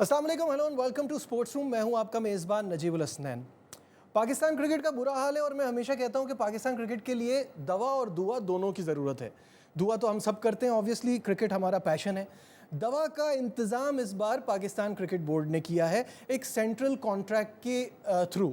अस्सलाम वालेकुम, hello and welcome to sports Room. मैं हूं आपका मेज़बान नजीबुल हसनैन। पाकिस्तान क्रिकेट का बुरा हाल है और मैं हमेशा कहता हूं कि पाकिस्तान क्रिकेट के लिए दवा और दुआ दोनों की ज़रूरत है। दुआ तो हम सब करते हैं, ऑब्वियसली क्रिकेट हमारा पैशन है। दवा का इंतज़ाम इस बार पाकिस्तान क्रिकेट बोर्ड ने किया है एक सेंट्रल कॉन्ट्रैक्ट के थ्रू।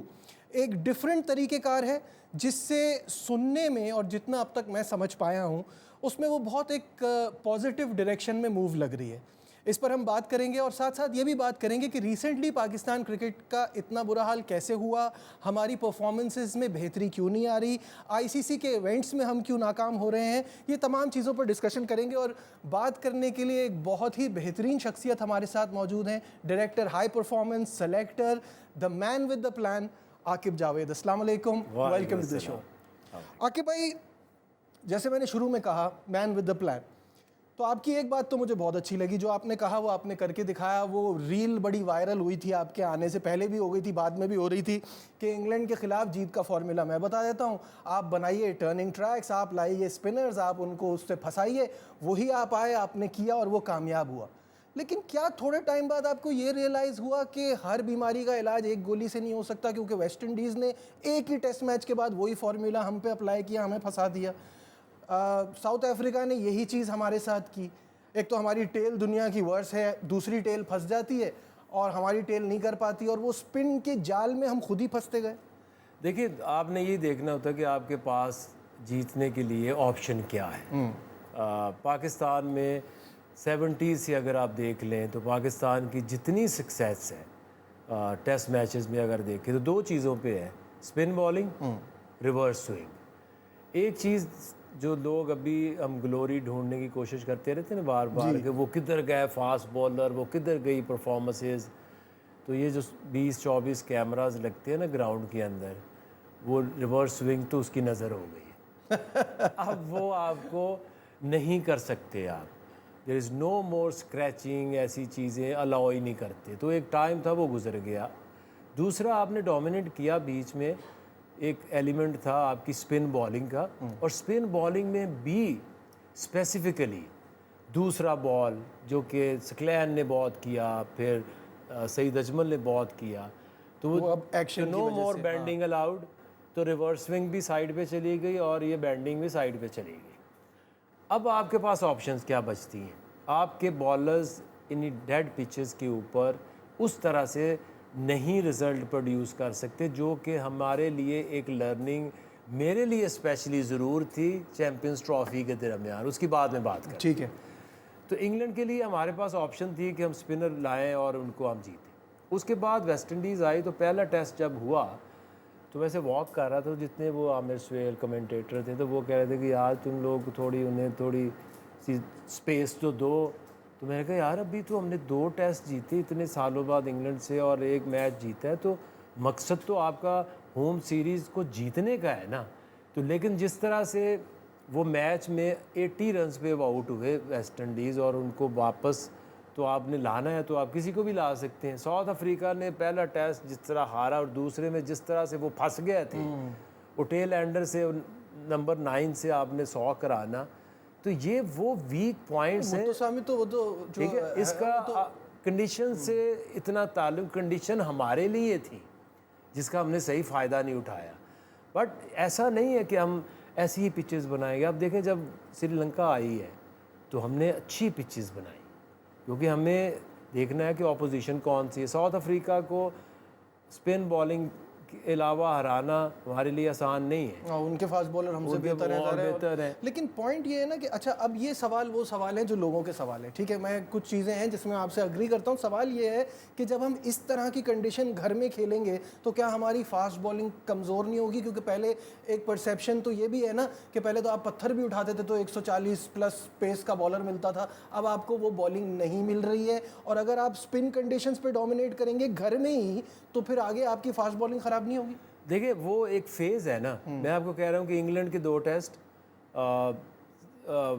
एक डिफरेंट तरीक़ेकार है जिससे सुनने में और जितना अब तक मैं समझ पाया हूँ उसमें वो बहुत एक पॉजिटिव डायरेक्शन में मूव लग रही है। इस पर हम बात करेंगे और साथ साथ ये भी बात करेंगे कि रिसेंटली पाकिस्तान क्रिकेट का इतना बुरा हाल कैसे हुआ, हमारी परफॉर्मेंसेस में बेहतरी क्यों नहीं आ रही, आईसीसी के इवेंट्स में हम क्यों नाकाम हो रहे हैं। ये तमाम चीज़ों पर डिस्कशन करेंगे और बात करने के लिए एक बहुत ही बेहतरीन शख्सियत हमारे साथ मौजूद हैं, director high performance selector, the man with the plan, Aaqib Javed. अस्सलाम वालेकुम, welcome to the show. Aaqib भाई, जैसे मैंने शुरू में कहा, मैन विद द प्लान, तो आपकी एक बात तो मुझे बहुत अच्छी लगी, जो आपने कहा वो आपने करके दिखाया। वो रील बड़ी वायरल हुई थी, आपके आने से पहले भी हो गई थी, बाद में भी हो रही थी, कि इंग्लैंड के खिलाफ जीत का फॉर्मूला मैं बता देता हूँ। आप बनाइए टर्निंग ट्रैक्स, आप लाइए स्पिनर्स, आप उनको उससे फंसाइए। वही आप आए, आपने किया और वो कामयाब हुआ। लेकिन क्या थोड़े टाइम बाद आपको ये रियलाइज़ हुआ कि हर बीमारी का इलाज एक गोली से नहीं हो सकता, क्योंकि वेस्ट इंडीज़ ने एक ही टेस्ट मैच के बाद वही फार्मूला हम पे अप्लाई किया, हमें फंसा दिया। साउथ अफ्रीका ने यही चीज़ हमारे साथ की। एक तो हमारी टेल दुनिया की वर्स है, दूसरी टेल फंस जाती है और हमारी टेल नहीं कर पाती, और वो स्पिन के जाल में हम खुद ही फंसते गए। देखिए, आपने ये देखना होता है कि आपके पास जीतने के लिए ऑप्शन क्या है। पाकिस्तान में 70s से अगर आप देख लें तो पाकिस्तान की जितनी सक्सेस है टेस्ट मैचेस में अगर देखें तो दो चीज़ों पे है, स्पिन बॉलिंग, रिवर्स स्विंग। एक चीज़ जो लोग अभी हम ग्लोरी ढूंढने की कोशिश करते रहते हैं ना बार बार, कि वो किधर गए फास्ट बॉलर, वो किधर गई परफॉर्मेंसेस। तो ये जो 20-24 कैमरास लगते हैं ना ग्राउंड के अंदर, वो रिवर्स स्विंग तो उसकी नज़र हो गई है। अब वो आपको नहीं कर सकते आप, there is no more scratching, ऐसी चीज़ें अलाउ ही नहीं करते। तो एक टाइम था, वो गुजर गया। दूसरा, आपने डोमिनेट किया, बीच में एक एलिमेंट था आपकी स्पिन बॉलिंग का, और स्पिन बॉलिंग में भी स्पेसिफिकली दूसरा बॉल जो कि स्क्लैन ने बहुत किया, फिर सईद अजमल ने बहुत किया, तो वो अब एक्शन नो मोर बैंडिंग अलाउड, तो रिवर्स स्विंग भी साइड पे चली गई और ये बैंडिंग भी साइड पे चली गई। अब आपके पास ऑप्शंस क्या बचती हैं? आपके बॉलर्स इन डेड पिचेस के ऊपर उस तरह से नहीं रिज़ल्ट प्रोड्यूस कर सकते, जो कि हमारे लिए एक लर्निंग, मेरे लिए स्पेशली ज़रूर थी चैम्पियंस ट्रॉफी के दरमियान। उसकी बाद में बात करें, ठीक है। तो इंग्लैंड के लिए हमारे पास ऑप्शन थी कि हम स्पिनर लाएं और उनको हम जीतें। उसके बाद वेस्ट इंडीज़ आई, तो पहला टेस्ट जब हुआ तो वैसे वॉक कर रहा था, जितने वो आमिर सुहेल कमेंटेटर थे, तो वो कह रहे थे कि यार तुम लोग थोड़ी उन्हें थोड़ी सी स्पेस तो दो। तो मैंने कहा यार, अभी तो हमने 2 टेस्ट जीते इतने सालों बाद इंग्लैंड से और 1 मैच जीता है, तो मकसद तो आपका होम सीरीज़ को जीतने का है ना। तो लेकिन जिस तरह से वो मैच में 80 रन्स पे आउट हुए वेस्ट इंडीज़, और उनको वापस तो आपने लाना है तो आप किसी को भी ला सकते हैं। साउथ अफ्रीका ने पहला टेस्ट जिस तरह हारा, और दूसरे में जिस तरह से वो फंस गए थे, वो टेल एंडर से नंबर 9 से आपने 100 कराना, तो ये वो वीक पॉइंट्स हैं। तो वो तो ठीक है, इसका तो कंडीशन से इतना ताल्लुक, कंडीशन हमारे लिए थी जिसका हमने सही फ़ायदा नहीं उठाया। बट ऐसा नहीं है कि हम ऐसी ही पिचेस बनाएंगे। अब देखें, जब श्रीलंका आई है तो हमने अच्छी पिचेस बनाई, क्योंकि हमें देखना है कि ऑपोजिशन कौन सी है। साउथ अफ्रीका को स्पिन बॉलिंग के अलावा हराना हमारे लिए आसान नहीं है। उनके फास्ट बॉलर हमसे बेहतर है। लेकिन पॉइंट ये है ना कि अच्छा, अब ये सवाल वो सवाल है जो लोगों के सवाल है, ठीक है। मैं कुछ चीज़ें हैं जिसमें आपसे अग्री करता हूँ। सवाल ये है कि जब हम इस तरह की कंडीशन घर में खेलेंगे तो क्या हमारी फास्ट बॉलिंग कमज़ोर नहीं होगी? क्योंकि पहले एक परसेप्शन तो ये भी है ना कि पहले तो आप पत्थर भी उठाते थे तो 140 प्लस पेस का बॉलर मिलता था, अब आपको वो बॉलिंग नहीं मिल रही है। और अगर आप स्पिन कंडीशंस पे डोमिनेट करेंगे घर में ही, तो फिर आगे आपकी फास्ट बॉलिंग ख़राब नहीं होगी? देखिए, वो एक फ़ेज़ है ना। मैं आपको कह रहा हूँ कि इंग्लैंड के 2 टेस्ट,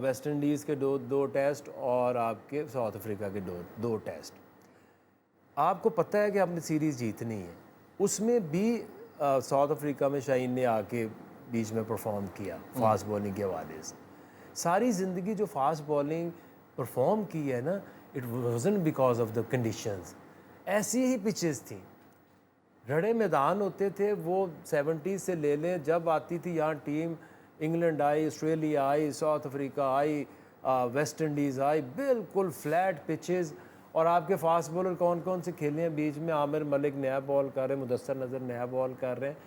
वेस्ट इंडीज़ के दो टेस्ट, और आपके साउथ अफ्रीका के दो टेस्ट, आपको पता है कि आपने सीरीज़ जीतनी है। उसमें भी साउथ अफ्रीका में शाहीन ने आके बीच में परफॉर्म किया फास्ट बॉलिंग के हवाले से। सारी ज़िंदगी जो फास्ट बॉलिंग परफॉर्म की है ना, it wasn't because of the conditions, ऐसी ही पिचेस थी, रड़े मैदान होते थे वो 70 से ले लें, जब आती थी यहाँ टीम, इंग्लैंड आई, ऑस्ट्रेलिया आई, साउथ अफ्रीका आई, वेस्ट इंडीज़ आई, बिल्कुल फ्लैट पिचेस। और आपके फास्ट बॉलर कौन कौन से खेले हैं बीच में? आमिर मलिक नया बॉल कर रहे हैं, मुदस्सर नज़र नया बॉल कर रहे हैं।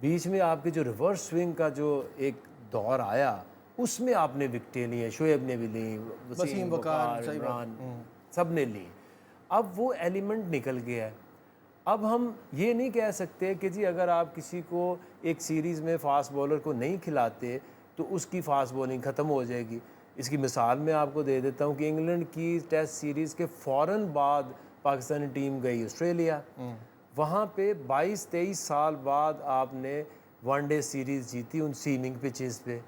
बीच में आपके जो रिवर्स स्विंग का जो एक दौर आया उसमें आपने विकटें ली हैं, शोएब ने भी ली, वसीम वकार, इमरान, सब ने ली। अब वो एलिमेंट निकल गया है। अब हम ये नहीं कह सकते कि जी अगर आप किसी को एक सीरीज़ में फ़ास्ट बॉलर को नहीं खिलाते तो उसकी फ़ास्ट बॉलिंग ख़त्म हो जाएगी। इसकी मिसाल मैं आपको दे देता हूँ कि इंग्लैंड की टेस्ट सीरीज़ के फ़ौरन बाद पाकिस्तानी टीम गई ऑस्ट्रेलिया, वहाँ पे 22-23 साल बाद आपने वनडे सीरीज़ जीती उन सीमिंग पिचेस पे,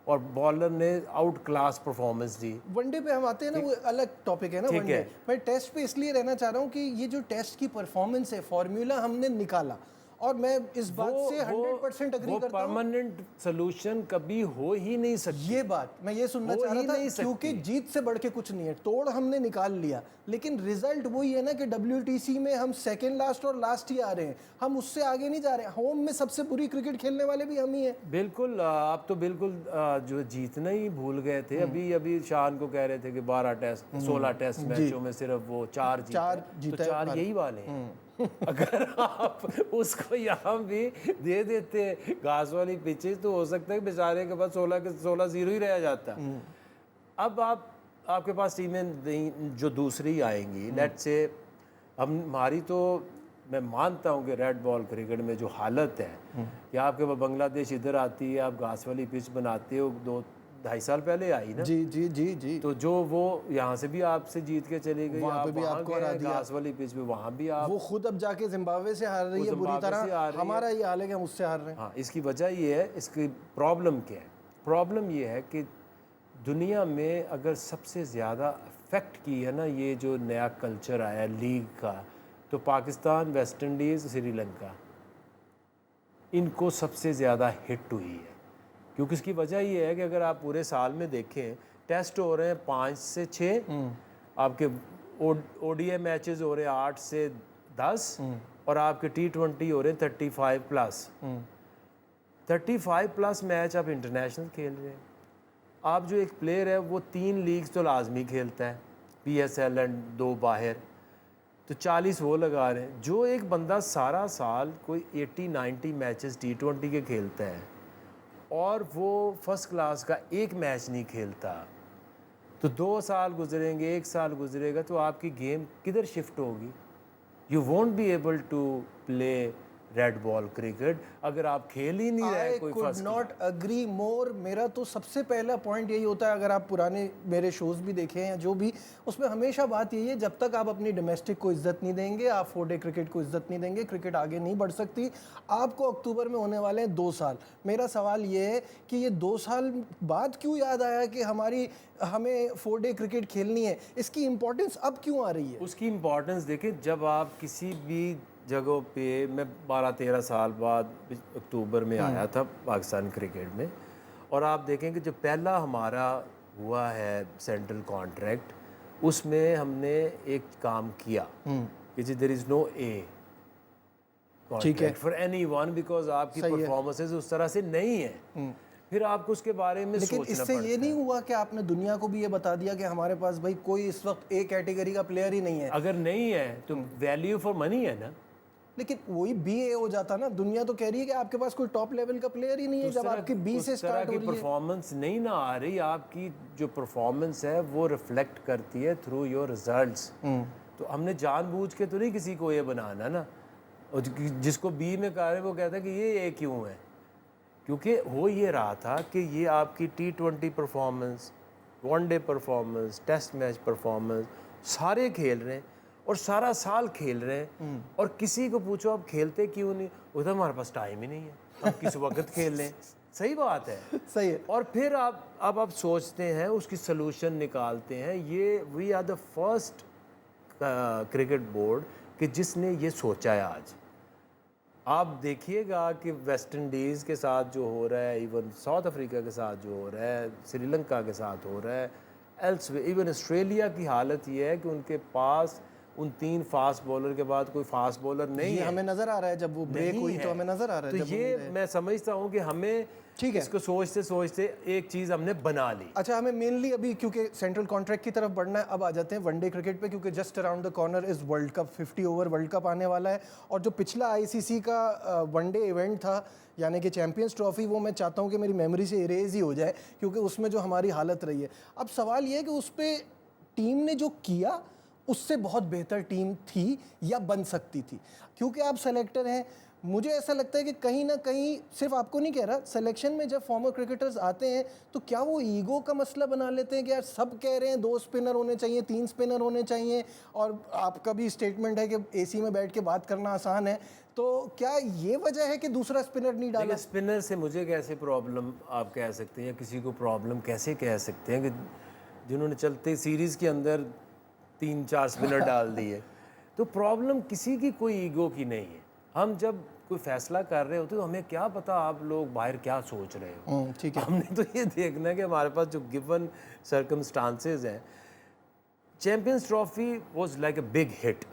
और बॉलर ने आउट क्लास परफॉर्मेंस दी। वनडे पे हम आते हैं ना, वो अलग टॉपिक है ना वनडे। मैं टेस्ट पे इसलिए रहना चाह रहा हूँ कि ये जो टेस्ट की परफॉर्मेंस है, फॉर्मूला हमने निकाला, और मैं इस बात से 100% एग्री करता हूँ। परमानेंट सोल्यूशन कभी हो ही नहीं सकती। ये बात मैं ये सुनना चाह रहा था, क्योंकि जीत से बढ़ के कुछ नहीं है, तोड़ हमने निकाल लिया, लेकिन रिजल्ट वही है ना कि WTC में हम सेकंड लास्ट और लास्ट ही आ रहे हैं, हम उससे आगे नहीं जा रहे हैं। होम में सबसे बुरी क्रिकेट खेलने वाले भी हम ही हैं। बिल्कुल, आप तो बिल्कुल जो जीतना ही भूल गए थे। अभी शान को कह रहे थे कि 12 टेस्ट 16 टेस्ट मैचों में सिर्फ वो 4 जीते, तो 4 यही वाले हैं। अगर आप उसको यहाँ भी दे देते घास वाली पिचेस तो हो सकता है बेचारे के पास 16 के 16-0 ही रह जाता। अब आपके पास टीमें जो दूसरी आएंगी, लेट्स से हमारी तो मैं मानता हूँ कि रेड बॉल क्रिकेट में जो हालत है कि आपके पास बांग्लादेश इधर आती है, आप घास वाली पिच बनाते हो, 2-2.5 साल पहले आई ना। जी। तो जो वो यहाँ से भी आपसे जीत के चली गई, वहाँ पे भी आपको हरा दिया घास वाली पिच पे, वहाँ भी आप, वो खुद अब जाके जिम्बाब्वे से हार रही है बुरी तरह। हमारा ये हाल है कि हम उससे हार रहे हैं। हाँ, इसकी वजह ये है, इसकी प्रॉब्लम क्या है? प्रॉब्लम ये है कि दुनिया में अगर सबसे ज़्यादा अफेक्ट की है ना ये जो नया कल्चर आया लीग का, तो पाकिस्तान, वेस्ट इंडीज़, श्रीलंका, इनको सबसे ज़्यादा हिट हुई है। क्योंकि इसकी वजह ये है कि अगर आप पूरे साल में देखें, टेस्ट हो रहे हैं 5 से 6, आपके ODI मैचेस हो रहे हैं 8 से 10, और आपके T20 हो रहे हैं 35+। मैच आप इंटरनेशनल खेल रहे हैं। आप जो एक प्लेयर है वो 3 लीग्स तो लाजमी खेलता है, PSL एंड 2 बाहर, तो 40 वो लगा रहे हैं। जो एक बंदा सारा साल कोई 80-90 मैचेस T20 के खेलता है और वो फर्स्ट क्लास का एक मैच नहीं खेलता, तो 2 साल गुजरेंगे, 1 साल गुजरेगा, तो आपकी गेम किधर शिफ्ट होगी? You won't be able to play red ball cricket अगर आप खेल ही नहीं रहे कोई first. I could not agree more। मेरा तो सबसे पहला पॉइंट यही होता है, अगर आप पुराने मेरे शोज़ भी देखें या जो भी, उसमें हमेशा बात यही है, जब तक आप अपनी डोमेस्टिक को इज्जत नहीं देंगे, आप 4 डे क्रिकेट को इज्जत नहीं देंगे, क्रिकेट आगे नहीं बढ़ सकती। आपको अक्टूबर में होने वाले हैं 2 साल। मेरा सवाल ये है कि ये 2 साल बाद क्यों याद आया कि हमें 4 डे क्रिकेट खेलनी है? इसकी इंपॉर्टेंस अब क्यों आ रही है? उसकी इंपॉर्टेंस देखें, जब आप किसी भी जगहों पे, मैं 12-13 साल बाद अक्टूबर में आया था पाकिस्तान क्रिकेट में, और आप देखें कि जो पहला हमारा हुआ है सेंट्रल कॉन्ट्रैक्ट, उसमें हमने एक काम किया कि जी there is no a contract for anyone, because आपकी परफॉर्मेंसेस उस तरह से नहीं है। फिर आपको उसके बारे में लेकिन इससे ये नहीं हुआ कि आपने दुनिया को भी ये बता दिया कि हमारे पास भाई कोई इस वक्त ए कैटेगरी का प्लेयर ही नहीं है? अगर नहीं है तो वैल्यू फॉर मनी है ना। लेकिन वही BA हो जाता ना। दुनिया तो कह रही है कि आपके पास कोई टॉप लेवल का प्लेयर ही नहीं है जब आपकी B से स्टार्ट हो रही है। परफॉर्मेंस नहीं ना आ रही, आपकी जो परफॉर्मेंस है वो रिफ्लेक्ट करती है थ्रू योर रिजल्ट्स। तो हमने जानबूझ के तो नहीं किसी को ये बनाना ना, और जिसको B में कह रहे वो कहता है कि ये A क्यों है, क्योंकि हो ये रहा था कि ये आपकी T20 performance, one day performance, test match performance सारे खेल रहे हैं और सारा साल खेल रहे हैं, और किसी को पूछो आप खेलते क्यों नहीं, उधर हमारे पास टाइम ही नहीं है, हम किस वक्त खेल लें। सही बात है, सही है। और फिर आप सोचते हैं, उसकी सलूशन निकालते हैं। ये we are the first cricket board कि जिसने ये सोचा है। आज आप देखिएगा कि वेस्ट इंडीज़ के साथ जो हो रहा है, इवन साउथ अफ्रीका के साथ जो हो रहा है, श्रीलंका के साथ हो रहा है, एल्सवे इवन ऑस्ट्रेलिया की हालत ये है कि उनके पास उन 3 फास्ट बॉलर के बाद कोई फास्ट बॉलर नहीं ये है। हमें नजर आ रहा है, जब वो ब्रेक नहीं हुई है। तो हमें नजर आ रहा है। तो जब वो ये नहीं रहे। मैं समझता हूँ कि हमें ठीक है। इसको सोचते सोचते एक चीज़ हमने बना ली। अच्छा, हमें मेनली अभी क्योंकि सेंट्रल कॉन्ट्रैक्ट की तरफ बढ़ना है, अब आ जाते हैं वनडे क्रिकेट पे, क्योंकि just around the corner is world cup. 50 over world cup आने वाला है, और जो पिछला आईसीसी का वनडे इवेंट था यानी कि चैंपियंस ट्रॉफी, वो मैं चाहता हूँ कि मेरी मेमोरी से इरेज ही हो जाए, क्योंकि उसमें जो हमारी हालत रही है। अब सवाल ये है कि उस पर टीम ने जो किया उससे बहुत बेहतर टीम थी या बन सकती थी, क्योंकि आप सेलेक्टर हैं। मुझे ऐसा लगता है कि कहीं ना कहीं, सिर्फ आपको नहीं कह रहा, सिलेक्शन में जब फॉर्मर क्रिकेटर्स आते हैं तो क्या वो ईगो का मसला बना लेते हैं कि यार सब कह रहे हैं 2 स्पिनर होने चाहिए, 3 स्पिनर होने चाहिए, और आपका भी स्टेटमेंट है कि एसी में बैठ के बात करना आसान है, तो क्या ये वजह है कि दूसरा स्पिनर नहीं डाला? स्पिनर से मुझे कैसे प्रॉब्लम आप कह सकते हैं, या किसी को प्रॉब्लम कैसे कह सकते हैं कि जिन्होंने चलते सीरीज़ के अंदर 3-4 स्पिनर डाल दिए। तो प्रॉब्लम किसी की कोई ईगो की नहीं है। हम जब कोई फैसला कर रहे होते तो हमें क्या पता आप लोग बाहर क्या सोच रहे हो। ठीक है। हमने तो ये देखना है कि हमारे पास जो गिवन सर्कमस्टांसेस हैं, champions trophy was like a big hit.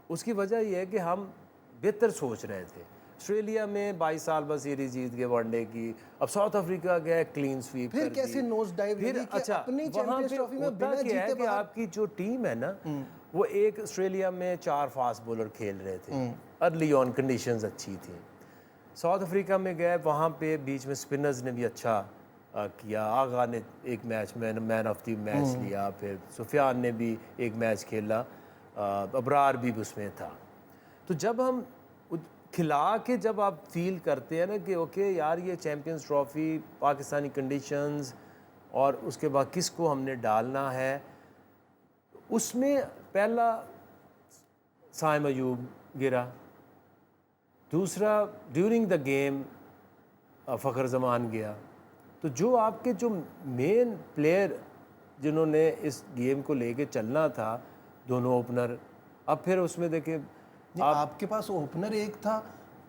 उसकी वजह यह है कि हम बेहतर सोच रहे थे। ऑस्ट्रेलिया में 22 साल बाद सीरीज जीत गए वनडे की, अब साउथ अफ्रीका गया क्लीन स्वीप फिर कर कैसे दी। नोज डाइव फिर लगी कि अच्छा, अपनी वहाँ चैंपियंस पे ट्रॉफी में होता बिना क्या है जीते कि आपकी जो टीम है ना, वो एक ऑस्ट्रेलिया में 4 फास्ट बॉलर खेल रहे थे, अर्ली ऑन कंडीशंस अच्छी थी। साउथ अफ्रीका में गए, वहाँ पे बीच में स्पिनर्स ने भी अच्छा किया। आगा ने एक मैच में मैन ऑफ द मैच लिया, फिर सुफियान ने भी एक मैच खेला, अबरार भी उसमें था। तो जब हम खिला के जब आप फील करते हैं ना कि ओके यार ये चैंपियंस ट्रॉफी, पाकिस्तानी कंडीशंस, और उसके बाद किसको हमने डालना है, उसमें पहला साइम अयूब गिरा, दूसरा during the game Fakhar Zaman गया। तो जो आपके जो मेन प्लेयर जिन्होंने इस गेम को लेके चलना था, दोनों ओपनर, अब फिर उसमें देखिए आपके पास ओपनर एक था,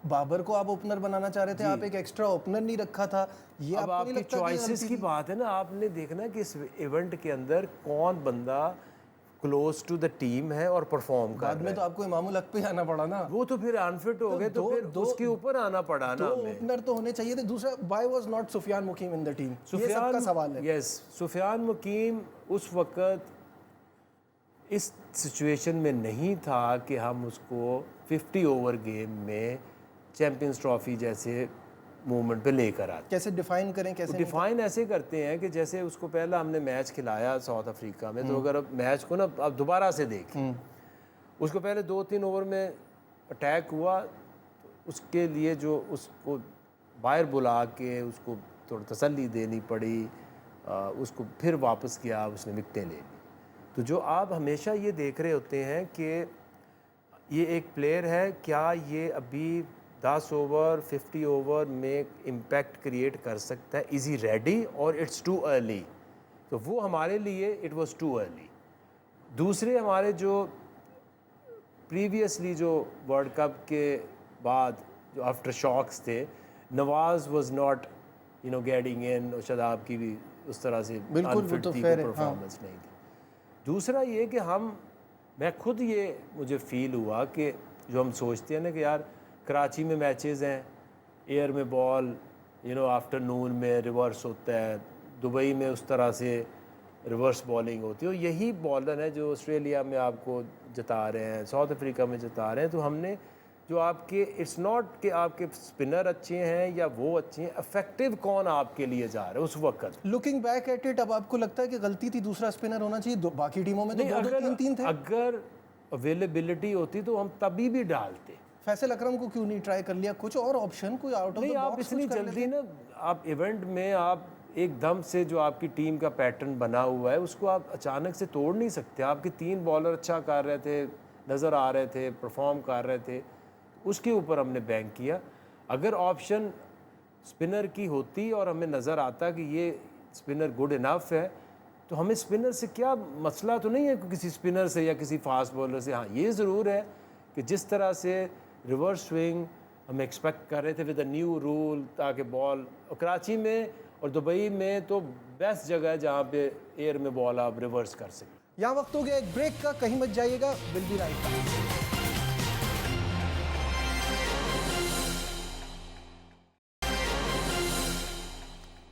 बाबर को आप ओपनर बनाना चाह रहे थे, आप एक एक्स्ट्रा ओपनर नहीं रखा था। ये अब आपको नहीं आपकी लगता चॉइसेस की बात है ना, आपने देखना है कि इस इवेंट के अंदर कौन बंदा क्लोज टू द टीम है और परफॉर्म कर बाद में तो आपको इमामुल हक पे आना पड़ा ना। वो तो फिर अनफिट हो गए, तो फिर उसके ऊपर आना पड़ा ना हमें। ओपनर तो होने चाहिए थे। दूसरा, why was not Sufiyan Muqeem in the team? ये सबका सवाल है। यस, सुफियान मुकीम उस वक्त इस सिचुएशन में नहीं था कि हम उसको 50 ओवर गेम में चैंपियंस ट्रॉफी जैसे मूवमेंट पे लेकर आते। कैसे डिफाइन करें? कैसे डिफाइन ऐसे करते हैं कि जैसे उसको पहला हमने मैच खिलाया साउथ अफ्रीका में, तो अगर अब मैच को ना अब दोबारा से देखें, उसको पहले 2-3 ओवर में अटैक हुआ, तो उसके लिए जो उसको बाहर बुला के उसको थोड़ा तसल्ली देनी पड़ी, उसको फिर वापस किया, उसने विकटें ले ली। तो जो आप हमेशा ये देख रहे होते हैं कि ये एक प्लेयर है, क्या ये अभी 10 ओवर 50 ओवर में इम्पैक्ट क्रिएट कर सकता है, इज़ ही रेडी और इट्स टू अर्ली। तो वो हमारे लिए इट वाज टू अर्ली। दूसरे हमारे जो प्रीवियसली जो वर्ल्ड कप के बाद जो आफ्टर शॉक्स थे, Nawaz was not getting in, और शादाब की भी उस तरह से अनफिट थी, परफॉर्मेंस नहीं थी। दूसरा ये कि मैं खुद ये मुझे फ़ील हुआ कि जो हम सोचते हैं ना कि यार कराची में मैचेस हैं, एयर में बॉल आफ्टरनून में रिवर्स होता है, दुबई में उस तरह से रिवर्स बॉलिंग होती है, और यही बॉलर है जो ऑस्ट्रेलिया में आपको जता रहे हैं, साउथ अफ्रीका में जता रहे हैं। तो हमने जो आपके, इट्स नॉट कि आपके स्पिनर अच्छे हैं या वो अच्छे हैं, इफेक्टिव कौन आपके लिए जा रहा है उस वक्त। लुकिंग बैक एट इट, अब आपको लगता है कि गलती थी दूसरा स्पिनर होना चाहिए? बाकी टीमों में तो 2-3 थे। अगर अवेलेबिलिटी होती तो हम तभी भी डालते। फैसल अकरम को क्यों नहीं ट्राई कर लिया? कुछ और ऑप्शन, कोई आउट ऑफ द बॉक्स? आप इतनी जल्दी ना, आप इवेंट में आप एकदम से जो आपकी टीम का पैटर्न बना हुआ है उसको आप अचानक से तोड़ नहीं सकते। आपके 3 बॉलर अच्छा कर रहे थे, नज़र आ रहे थे, परफॉर्म कर रहे थे, उसके ऊपर हमने बैंक किया। अगर ऑप्शन स्पिनर की होती और हमें नज़र आता कि ये स्पिनर गुड इनफ है, तो हमें स्पिनर से क्या मसला तो नहीं है, किसी स्पिनर से या किसी फास्ट बॉलर से। हाँ, ये ज़रूर है कि जिस तरह से रिवर्स स्विंग हम एक्सपेक्ट कर रहे थे विद अ न्यू रूल, ताकि बॉल, कराची में और दुबई में तो बेस्ट जगह है जहाँ पे एयर में बॉल आप रिवर्स कर सकते। यहाँ वक्त हो गया एक ब्रेक का, कहीं मत जाइएगा, will be right back.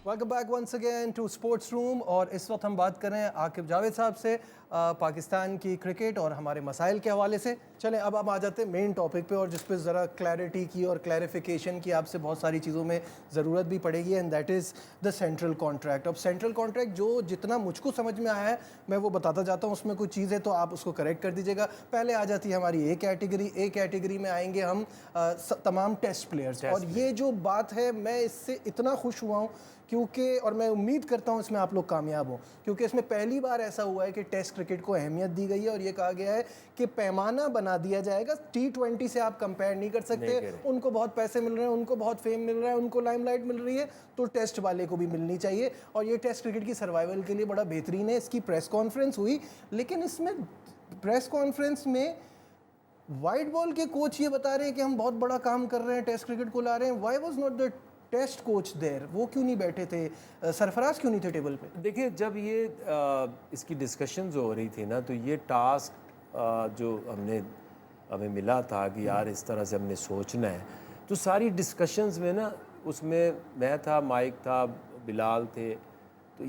Welcome back once again to sports room. और इस वक्त हम बात कर रहे हैं आकिब जावेद साहब से पाकिस्तान की क्रिकेट और हमारे मसाइल के हवाले से। चलें अब हम आ जाते हैं मेन टॉपिक पे, और जिस पे ज़रा क्लैरिटी की और क्लैरिफिकेशन की आपसे बहुत सारी चीज़ों में ज़रूरत भी पड़ेगी, and that is the central contract. अब सेंट्रल कॉन्ट्रैक्ट जो जितना मुझको समझ में आया है मैं वो बताता जाता हूँ, उसमें कुछ चीज़ें तो आप उसको करेक्ट कर दीजिएगा। पहले आ जाती है हमारी ए कैटेगरी में आएंगे हम तमाम टेस्ट प्लेयर्स। और ये जो बात है, मैं इससे इतना खुश हुआ हूँ क्योंकि, और मैं उम्मीद करता हूं इसमें आप लोग कामयाब हों, क्योंकि इसमें पहली बार ऐसा हुआ है कि टेस्ट क्रिकेट को अहमियत दी गई है और ये कहा गया है कि पैमाना बना दिया जाएगा। T20 से आप कंपेयर नहीं कर सकते, उनको बहुत पैसे मिल रहे हैं, उनको बहुत फेम मिल रहा है, उनको लाइमलाइट मिल रही है, तो टेस्ट वाले को भी मिलनी चाहिए। और ये टेस्ट क्रिकेट की सर्वाइवल के लिए बड़ा बेहतरीन है। इसकी प्रेस कॉन्फ्रेंस हुई, लेकिन इसमें प्रेस कॉन्फ्रेंस में वाइट बॉल के कोच ये बता रहे हैं कि हम बहुत बड़ा काम कर रहे हैं, टेस्ट क्रिकेट को ला रहे हैं। Why was not the test coach there? वो क्यों नहीं बैठे थे? सरफराज क्यों नहीं थे टेबल पे? देखिए, जब ये इसकी डिस्कशंस हो रही थी ना, तो ये टास्क जो हमें मिला था कि यार इस तरह से हमने सोचना है, तो सारी डिस्कशंस में ना, उसमें मैं था, माइक था, बिलाल थे, तो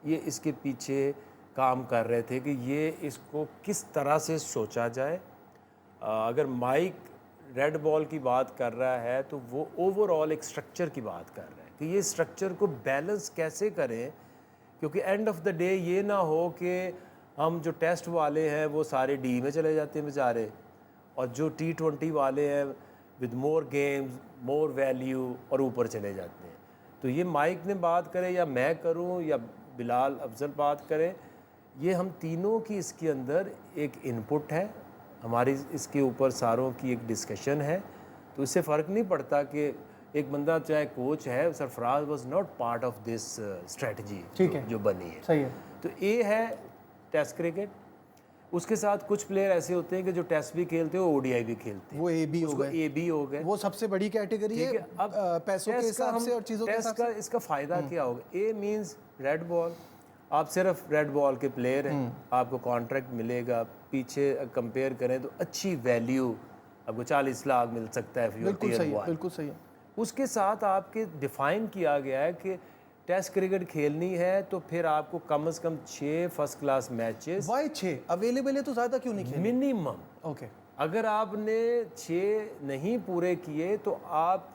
ये इसके पीछे काम कर रहे थे कि ये इसको किस तरह से सोचा जाए। अगर माइक रेड बॉल की बात कर रहा है तो वो ओवरऑल एक स्ट्रक्चर की बात कर रहा है कि ये स्ट्रक्चर को बैलेंस कैसे करें, क्योंकि एंड ऑफ द डे ये ना हो कि हम जो टेस्ट वाले हैं वो सारे डी में चले जाते हैं बेचारे, और जो T20 वाले हैं with more games more value और ऊपर चले जाते हैं। तो ये माइक ने बात करे या मैं करूं या बिलाल अफजल बात करें, ये हम तीनों की इसके अंदर एक इनपुट है, हमारी इसके ऊपर सारों की एक डिस्कशन है। तो इससे फ़र्क नहीं पड़ता कि एक बंदा चाहे कोच है, Sarfaraz was not part of this strategy जो बनी है। सही है। तो ये है टेस्ट क्रिकेट। उसके साथ कुछ प्लेयर ऐसे होते हैं कि जो टेस्ट भी खेलते हैं, ODI भी खेलते हैं, वो ए बी हो गए, वो सबसे बड़ी कैटेगरी है। अब पैसों के हिसाब से और चीज़ों के हिसाब से इसका फ़ायदा क्या होगा? ए मीन्स रेड बॉल, आप सिर्फ रेड बॉल के प्लेयर हैं, आपको कॉन्ट्रैक्ट मिलेगा। पीछे कंपेयर करें तो अच्छी वैल्यू आपको 40 लाख मिल सकता है। बिल्कुल सही है, बिल्कुल सही है। उसके साथ आपके डिफाइन किया गया है कि टेस्ट क्रिकेट खेलनी है तो फिर आपको कम से कम 6 first class matches. Why 6 available है तो ज़्यादा क्यों नहीं खेले? मिनिमम। ओके। अगर आपने 6 नहीं पूरे किए तो आप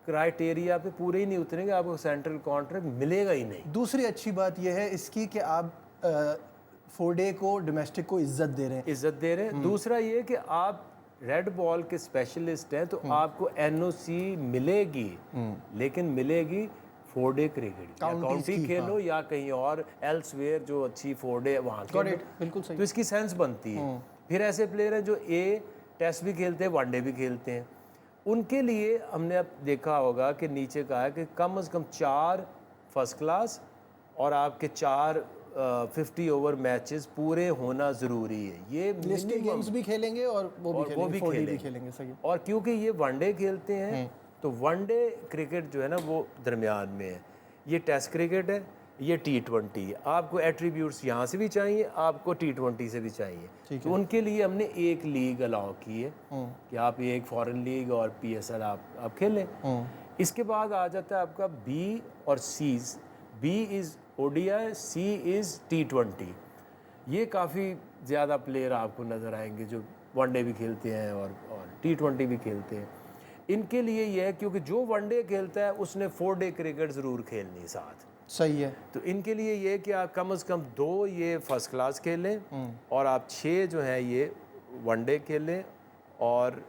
क्राइटेरिया पे पूरे ही नहीं उतरेंगे, आपको सेंट्रल कॉन्ट्रैक्ट मिलेगा ही नहीं। दूसरी अच्छी बात यह है इसकी कि आप 4 डे को, डोमेस्टिक को इज्जत दे रहे हैं। दूसरा ये कि आप रेड बॉल के स्पेशलिस्ट हैं तो आपको NOC मिलेगी, लेकिन मिलेगी 4 डे क्रिकेट, काउंटी खेलो या कहीं और एल्सवेयर जो अच्छी 4 डे वहाँ खेलो। बिल्कुल सही। तो इसकी सेंस बनती है। फिर ऐसे प्लेयर हैं जो टेस्ट भी खेलते हैं, 1 डे भी खेलते हैं, उनके लिए हमने अब देखा होगा कि नीचे कहा है कि कम से कम 4 फर्स्ट क्लास और आपके 4 50 ओवर मैचेस पूरे होना ज़रूरी है। ये लिस्टेड गेम्स भी खेलेंगे और वो भी खेलेंगे। सही है। और क्योंकि ये 1 डे खेलते हैं तो 1 डे क्रिकेट जो है ना वो दरमियान में है। ये टेस्ट क्रिकेट है, ये T20 है। आपको एट्रीब्यूट्स यहाँ से भी चाहिए, आपको T20 से भी चाहिए। तो उनके लिए हमने एक लीग अलाउ की है कि आप एक फॉरेन लीग और PSL आप खेलें। इसके बाद आ जाता है आपका B और C's। B is ODI, C is T20। ये काफ़ी ज़्यादा प्लेयर आपको नज़र आएंगे जो 1 डे भी खेलते हैं और T20 भी खेलते हैं। इनके लिए ये है क्योंकि जो 1 डे खेलता है उसने 4 डे क्रिकेट ज़रूर खेलनी साथ। सही है। तो इनके लिए ये कि आप कम से कम 2 ये फर्स्ट क्लास खेलें और आप 6 जो है ये 1 डे खेलें, और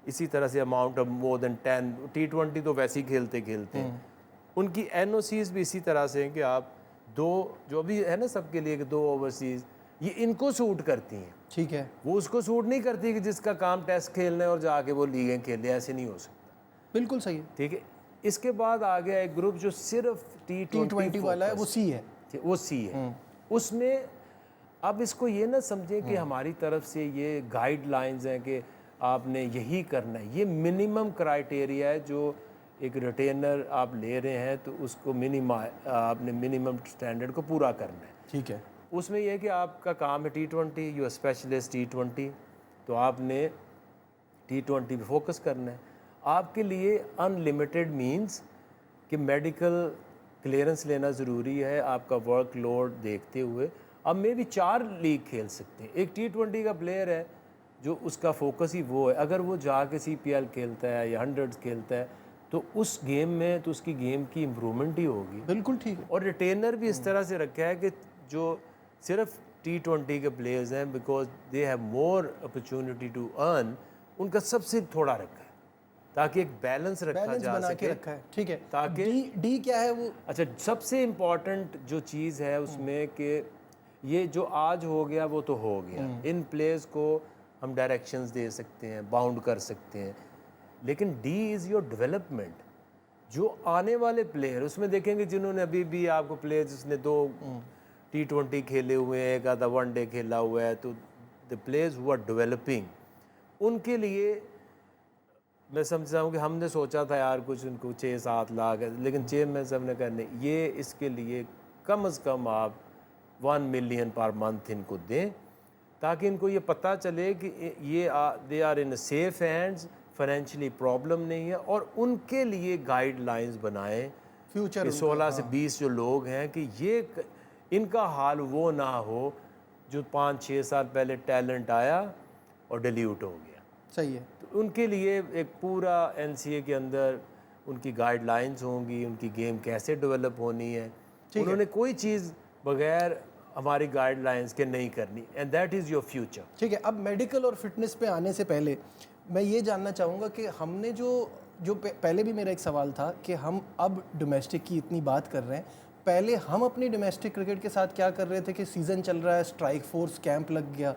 इसी तरह से amount of more than 10। T20 तो वैसे ही खेलते हैं। उनकी NOCs भी इसी तरह से हैं कि आप 2 जो भी है ना सबके लिए कि 2 ओवरसीज़, ये इनको सूट करती हैं। ठीक है। वो उसको सूट नहीं करती कि जिसका काम टेस्ट खेलना है और जाके वो लीगें खेले, ऐसे नहीं हो सकता। बिल्कुल सही है। ठीक है। इसके बाद आ गया एक ग्रुप जो सिर्फ T20 वाला है, वो C है। वो C है। उसमें अब इसको ये ना समझें कि हमारी तरफ से ये गाइडलाइंस हैं कि आपने यही करना है। ये मिनिमम क्राइटेरिया है जो एक रिटेनर आप ले रहे हैं तो उसको आपने मिनिमम स्टैंडर्ड को पूरा करना है। ठीक है। उसमें यह है कि आपका काम है T20, यू स्पेशलिस्ट T20, तो आपने T20 पे फोकस करना है। आपके लिए अनलिमिटेड मींस कि मेडिकल क्लियरेंस लेना ज़रूरी है आपका वर्कलोड देखते हुए। अब मे भी 4 लीग खेल सकते हैं। एक T20 का प्लेयर है जो उसका फोकस ही वो है, अगर वो जाके CPL खेलता है या 100 खेलता है तो उस गेम में तो उसकी गेम की इम्प्रूवमेंट ही होगी। बिल्कुल ठीक है। और रिटेनर भी इस तरह से रखा है कि जो सिर्फ T20 के प्लेयर्स हैं, because they have more opportunity to earn, उनका सबसे थोड़ा रखा है ताकि एक बैलेंस रखा बैलेंस जा बना के सके। रखा है, ठीक है। ताकि डी क्या है वो? अच्छा, सबसे इम्पॉर्टेंट जो चीज़ है उसमें कि ये जो आज हो गया वो तो हो गया। इन प्लेयर्स को हम डायरेक्शंस दे सकते हैं, बाउंड कर सकते हैं, लेकिन डी इज़ योर डेवलपमेंट। जो आने वाले प्लेयर उसमें देखेंगे जिन्होंने अभी भी आपको प्लेयर जिसने 2 T20 खेले हुए हैं, एक आधा 1 डे खेला हुआ है, तो the players who are developing, उनके लिए मैं समझता हूँ कि हमने सोचा था यार कुछ उनको 6-7 लाख है, लेकिन चेयरमैन साहब ने कहने ये इसके लिए कम से कम आप 1 मिलियन पर मंथ इनको दें, ताकि इनको ये पता चले कि ये they are in safe hands, financially problem नहीं है, और उनके लिए गाइडलाइंस बनाएं फ्यूचर 16 से 20 जो लोग हैं कि ये इनका हाल वो ना हो जो 5-6 साल पहले टैलेंट आया और डिल्यूट हो गया। सही है। तो उनके लिए एक पूरा NCA के अंदर उनकी गाइडलाइंस होंगी, उनकी गेम कैसे डेवलप होनी है। उन्होंने कोई चीज़ बगैर हमारी गाइडलाइंस के नहीं करनी, and that is your future. ठीक है। अब मेडिकल और फिटनेस पे आने से पहले मैं ये जानना चाहूँगा कि हमने जो पहले भी मेरा एक सवाल था कि हम अब डोमेस्टिक की इतनी बात कर रहे हैं, पहले हम अपनी डोमेस्टिक क्रिकेट के साथ क्या कर रहे थे कि सीज़न चल रहा है, स्ट्राइक फोर्स कैंप लग गया,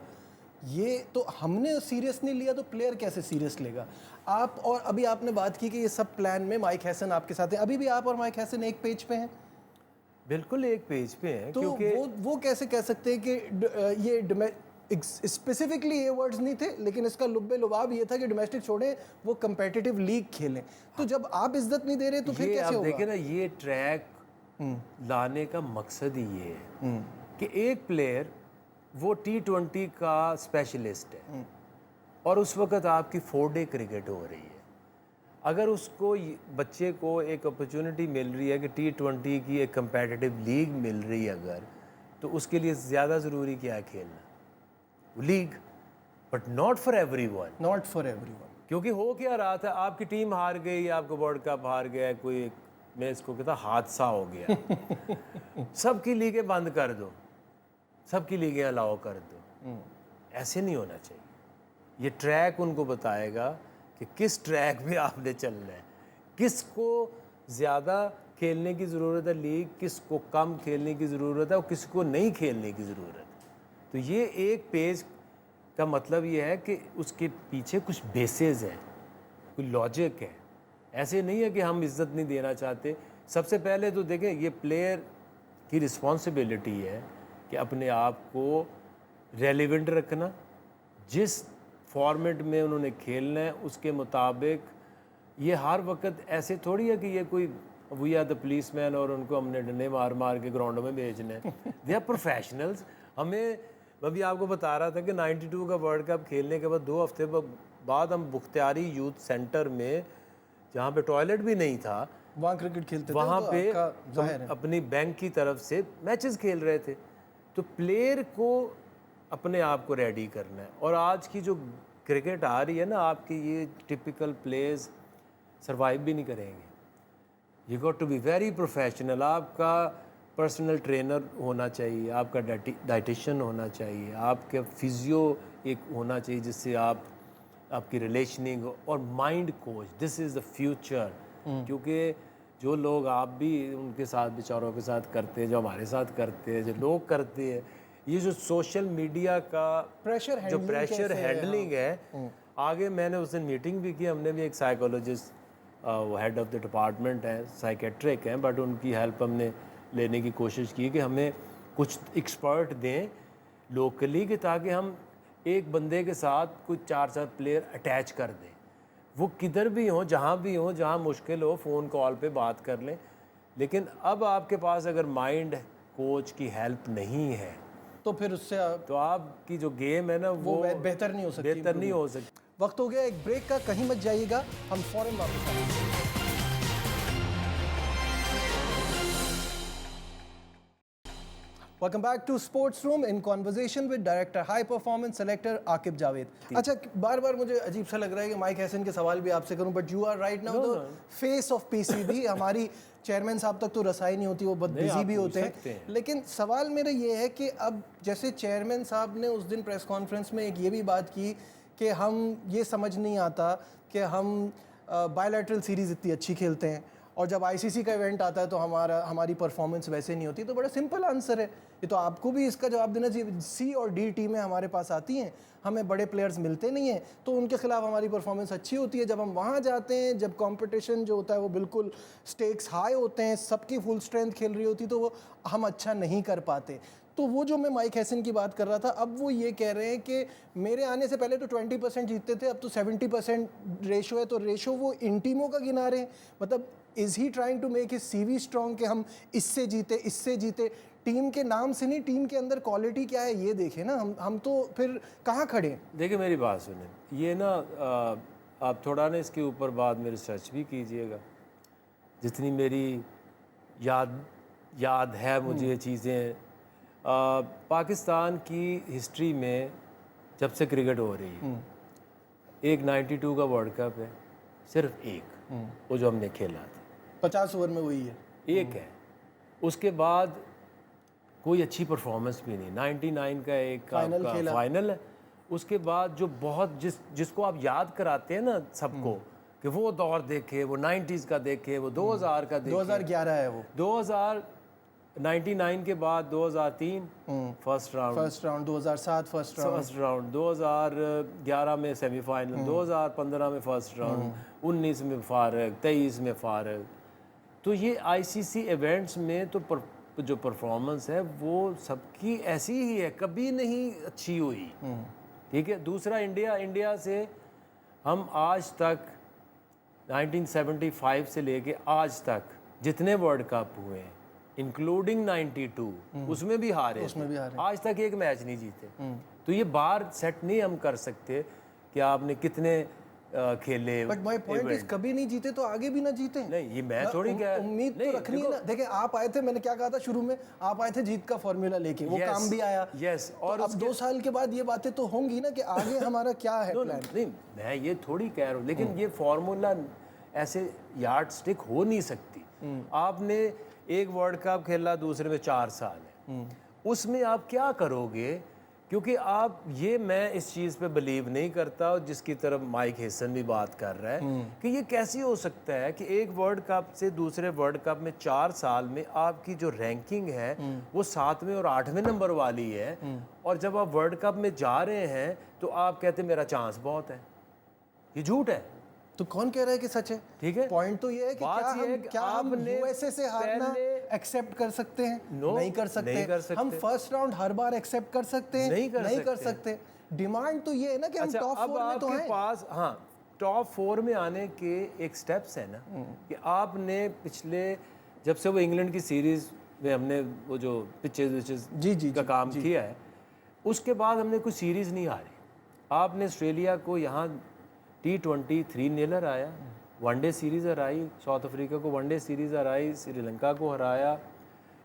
ये तो हमने सीरियस नहीं लिया, तो प्लेयर कैसे सीरियस लेगा? आप और अभी आपने बात की कि ये सब प्लान में माइक हैसन आपके साथ है, अभी भी आप और माइक हैसन एक पेज पे हैं? बिल्कुल एक पेज पे हैं। तो क्योंकि वो कैसे कह सकते हैं कि ये स्पेसिफिकली ये वर्ड्स नहीं थे, लेकिन इसका लुब्बे लुबाब ये था कि डोमेस्टिक छोड़ें, वो कंपेटिटिव लीग खेलें। तो जब आप इज्जत नहीं दे रहे तो फिर ये कैसे आप होगा? देखें ना, ये ट्रैक लाने का मकसद ही ये है कि एक प्लेयर वो T20 का स्पेशलिस्ट है और उस वक्त आपकी 4 डे क्रिकेट हो रही है। अगर उसको बच्चे को एक अपॉर्चुनिटी मिल रही है कि T20 की एक कंपेटिटिव लीग मिल रही है अगर, तो उसके लिए ज़्यादा ज़रूरी क्या है खेलना league, but not for everyone. Not for everyone. क्योंकि हो क्या रहा था, आपकी टीम हार गई, आपको वर्ल्ड कप हार गया, कोई मैं इसको कहता हादसा हो गया सबकी लीगें बंद कर दो, सबकी लीगें अलाउ कर दो। ऐसे नहीं होना चाहिए। ये ट्रैक उनको बताएगा कि किस ट्रैक पे आपने चलना है, किसको ज़्यादा खेलने की ज़रूरत है लीग, किसको कम खेलने की ज़रूरत है और किसको नहीं खेलने की ज़रूरत है। तो ये एक पेज का मतलब ये है कि उसके पीछे कुछ बेसेस हैं, कोई लॉजिक है। ऐसे नहीं है कि हम इज़्ज़त नहीं देना चाहते। सबसे पहले तो देखें, ये प्लेयर की रिस्पॉन्सिबिलिटी है कि अपने आप को रेलिवेंट रखना, जिस फॉर्मेट में उन्होंने खेलना है उसके मुताबिक। ये हर वक्त ऐसे थोड़ी है कि ये कोई we are the policeman और उनको हमने डंडे मार मार के ग्राउंडों में भेजना है। They are professionals. हमें अभी आपको बता रहा था कि 92 का वर्ल्ड कप खेलने के बाद 2 हफ्ते बाद हम बुख्तियारी यूथ सेंटर में, जहाँ पे टॉयलेट भी नहीं था, वहाँ क्रिकेट खेलते थे, वहाँ तो पे आपका जाहिर है। अपनी बैंक की तरफ से मैचेस खेल रहे थे। तो प्लेयर को अपने आप को रेडी करना है। और आज की जो क्रिकेट आ रही है ना, आपकी ये टिपिकल प्लेयर्स सरवाइव भी नहीं करेंगे। You got to be very professional. आपका पर्सनल ट्रेनर होना चाहिए, आपका डाइटिशियन होना चाहिए, आपके फिजियो एक होना चाहिए जिससे आपकी रिलेशनिंग और mind coach. This is the future. क्योंकि जो लोग आप भी उनके साथ बेचारों के साथ करते हैं, जो हमारे साथ करते हैं, जो लोग करते हैं, ये जो सोशल मीडिया का प्रेशर हैंडलिंग है। आगे मैंने उस दिन मीटिंग भी की, हमने भी एक psychologist, head of the department है, साइकेट्रिक हैं, बट उनकी हेल्प हमने लेने की कोशिश की कि हमें कुछ एक्सपर्ट दें लोकली, कि ताकि हम एक बंदे के साथ कुछ 4-4 प्लेयर अटैच कर दें। वो किधर भी हों, जहाँ मुश्किल हो, फ़ोन कॉल पे बात कर लें। लेकिन अब आपके पास अगर माइंड कोच की हेल्प नहीं है तो फिर उससे तो आपकी जो गेम है ना वो वो बेहतर नहीं हो सकती। बेहतर नहीं हो सकती। वक्त हो गया एक ब्रेक का, कहीं मत जाइएगा, हम फौरन वापस आएंगे। Welcome back to sports room in conversation with director high performance selector Aqib Javed. अच्छा, बार बार मुझे अजीब सा लग रहा है कि माइक हैसन के सवाल भी आपसे करूं, but you are right now the face of PCB. हमारी चेयरमैन साहब तक तो रसाई नहीं होती, वो बहुत बिजी भी होते हैं। लेकिन सवाल मेरा ये है कि अब जैसे चेयरमैन साहब ने उस दिन प्रेस कॉन्फ्रेंस में एक ये भी बात की कि हम ये समझ नहीं आता कि हम बायलैटरल सीरीज़ इतनी अच्छी खेलते हैं और जब आईसीसी का इवेंट आता है तो हमारी परफॉर्मेंस वैसे नहीं होती। तो बड़ा सिंपल आंसर है, ये तो आपको भी इसका जवाब देना चाहिए। सी और डी टीमें हमारे पास आती हैं, हमें बड़े प्लेयर्स मिलते नहीं हैं, तो उनके खिलाफ हमारी परफॉर्मेंस अच्छी होती है। जब हम वहाँ जाते हैं, जब कंपटीशन जो होता है वो बिल्कुल स्टेक्स हाई होते हैं, सबकी फुल स्ट्रेंथ खेल रही होती, तो वो हम अच्छा नहीं कर पाते। तो वो जो मैं माइक हैसन की बात कर रहा था, अब वो ये कह रहे हैं कि मेरे आने से पहले तो 20% जीतते थे, अब तो 70% रेशो है। तो रेशो वो इन टीमों का गिना रहे हैं। मतलब is he trying to make his CV strong कि हम इससे जीते। टीम के नाम से नहीं, टीम के अंदर क्वालिटी क्या है ये देखें ना। हम तो फिर कहाँ खड़े हैं? देखिए मेरी बात सुने, ये ना आप थोड़ा ना इसके ऊपर बाद में रिसर्च भी कीजिएगा। जितनी मेरी याद है मुझे ये चीज़ें, पाकिस्तान की हिस्ट्री में जब से क्रिकेट हो रही है, एक 92 का वर्ल्ड कप है, सिर्फ एक, वो जो हमने खेला था 50 ओवर में वही है, एक है। उसके बाद कोई अच्छी परफॉर्मेंस भी नहीं। 99 का एक फाइनल है। उसके बाद जो बहुत जिसको आप याद कराते हैं ना सबको कि वो दौर देखे, वो 90s का देखे, वो 2000 का देखे। 2011 है वो। 99 के बाद 2003 फर्स्ट राउंड, 2007 फर्स्ट राउंड, 2011 में सेमीफाइनल, 2015 में फर्स्ट राउंड, 19 में फारग, 23 में फारग। तो ये आईसीसी इवेंट्स में तो जो परफॉर्मेंस है वो सबकी ऐसी ही है, कभी नहीं अच्छी हुई। ठीक है। दूसरा इंडिया से हम आज तक 1975 से लेके आज तक जितने वर्ल्ड कप हुए हैं, इंक्लूडिंग 92, उसमें भी हारे, आज तक एक मैच नहीं जीते। तो ये बार सेट नहीं हम कर सकते कि आपने कितने खेले। बट माय पॉइंट इज कभी नहीं जीते तो आगे भी ना जीते। नहीं, ये मैं थोड़ी कह, उम्मीद तो रखनी है ना। देखिए आप आए थे, मैंने क्या कहा था शुरू में, आप आए थे जीत का फॉर्मूला लेके, वो काम भी आया। यस। और तो अब 2 साल के बाद ये बातें तो होंगी ना कि आगे हमारा क्या है प्लान। नहीं, मैं ये थोड़ी कह रहा हूँ, लेकिन ये फॉर्मूला ऐसे यार्ड स्टिक हो नहीं सकती। आपने एक वर्ल्ड कप खेला, दूसरे में 4 साल है, उसमें आप क्या करोगे? क्योंकि आप मैं इस चीज़ पे बिलीव नहीं करता, जिसकी तरफ माइक हैसन भी बात कर रहा है कि ये कैसे हो सकता है कि एक वर्ल्ड कप से दूसरे वर्ल्ड कप में 4 साल में आपकी जो रैंकिंग है वो 7वें और 8वें नंबर वाली है, और जब आप वर्ल्ड कप में जा रहे हैं तो आप कहते हैं मेरा चांस बहुत है। ये झूठ है। तो कौन कह रहा है कि सच है? ठीक है। पॉइंट तो ये है कि क्या हम यूएसए से हारना एक्सेप्ट कर सकते हैं? नहीं कर सकते। हम फर्स्ट राउंड हर बार एक्सेप्ट कर सकते हैं? नहीं कर सकते। डिमांड तो ये है ना कि हम टॉप 4 में तो हैं। पास, हाँ, टॉप 4 में आने के एक स्टेप्स है ना कि आपने पिछले, जब से वो इंग्लैंड की सीरीज में हमने वो जो पिचेस का काम किया है, उसके बाद हमने कोई सीरीज नहीं हारी। आपने ऑस्ट्रेलिया को यहाँ T20 3-0 हराया, वनडे सीरीज हराई, साउथ अफ्रीका को वनडे सीरीज हराई, श्रीलंका को हराया।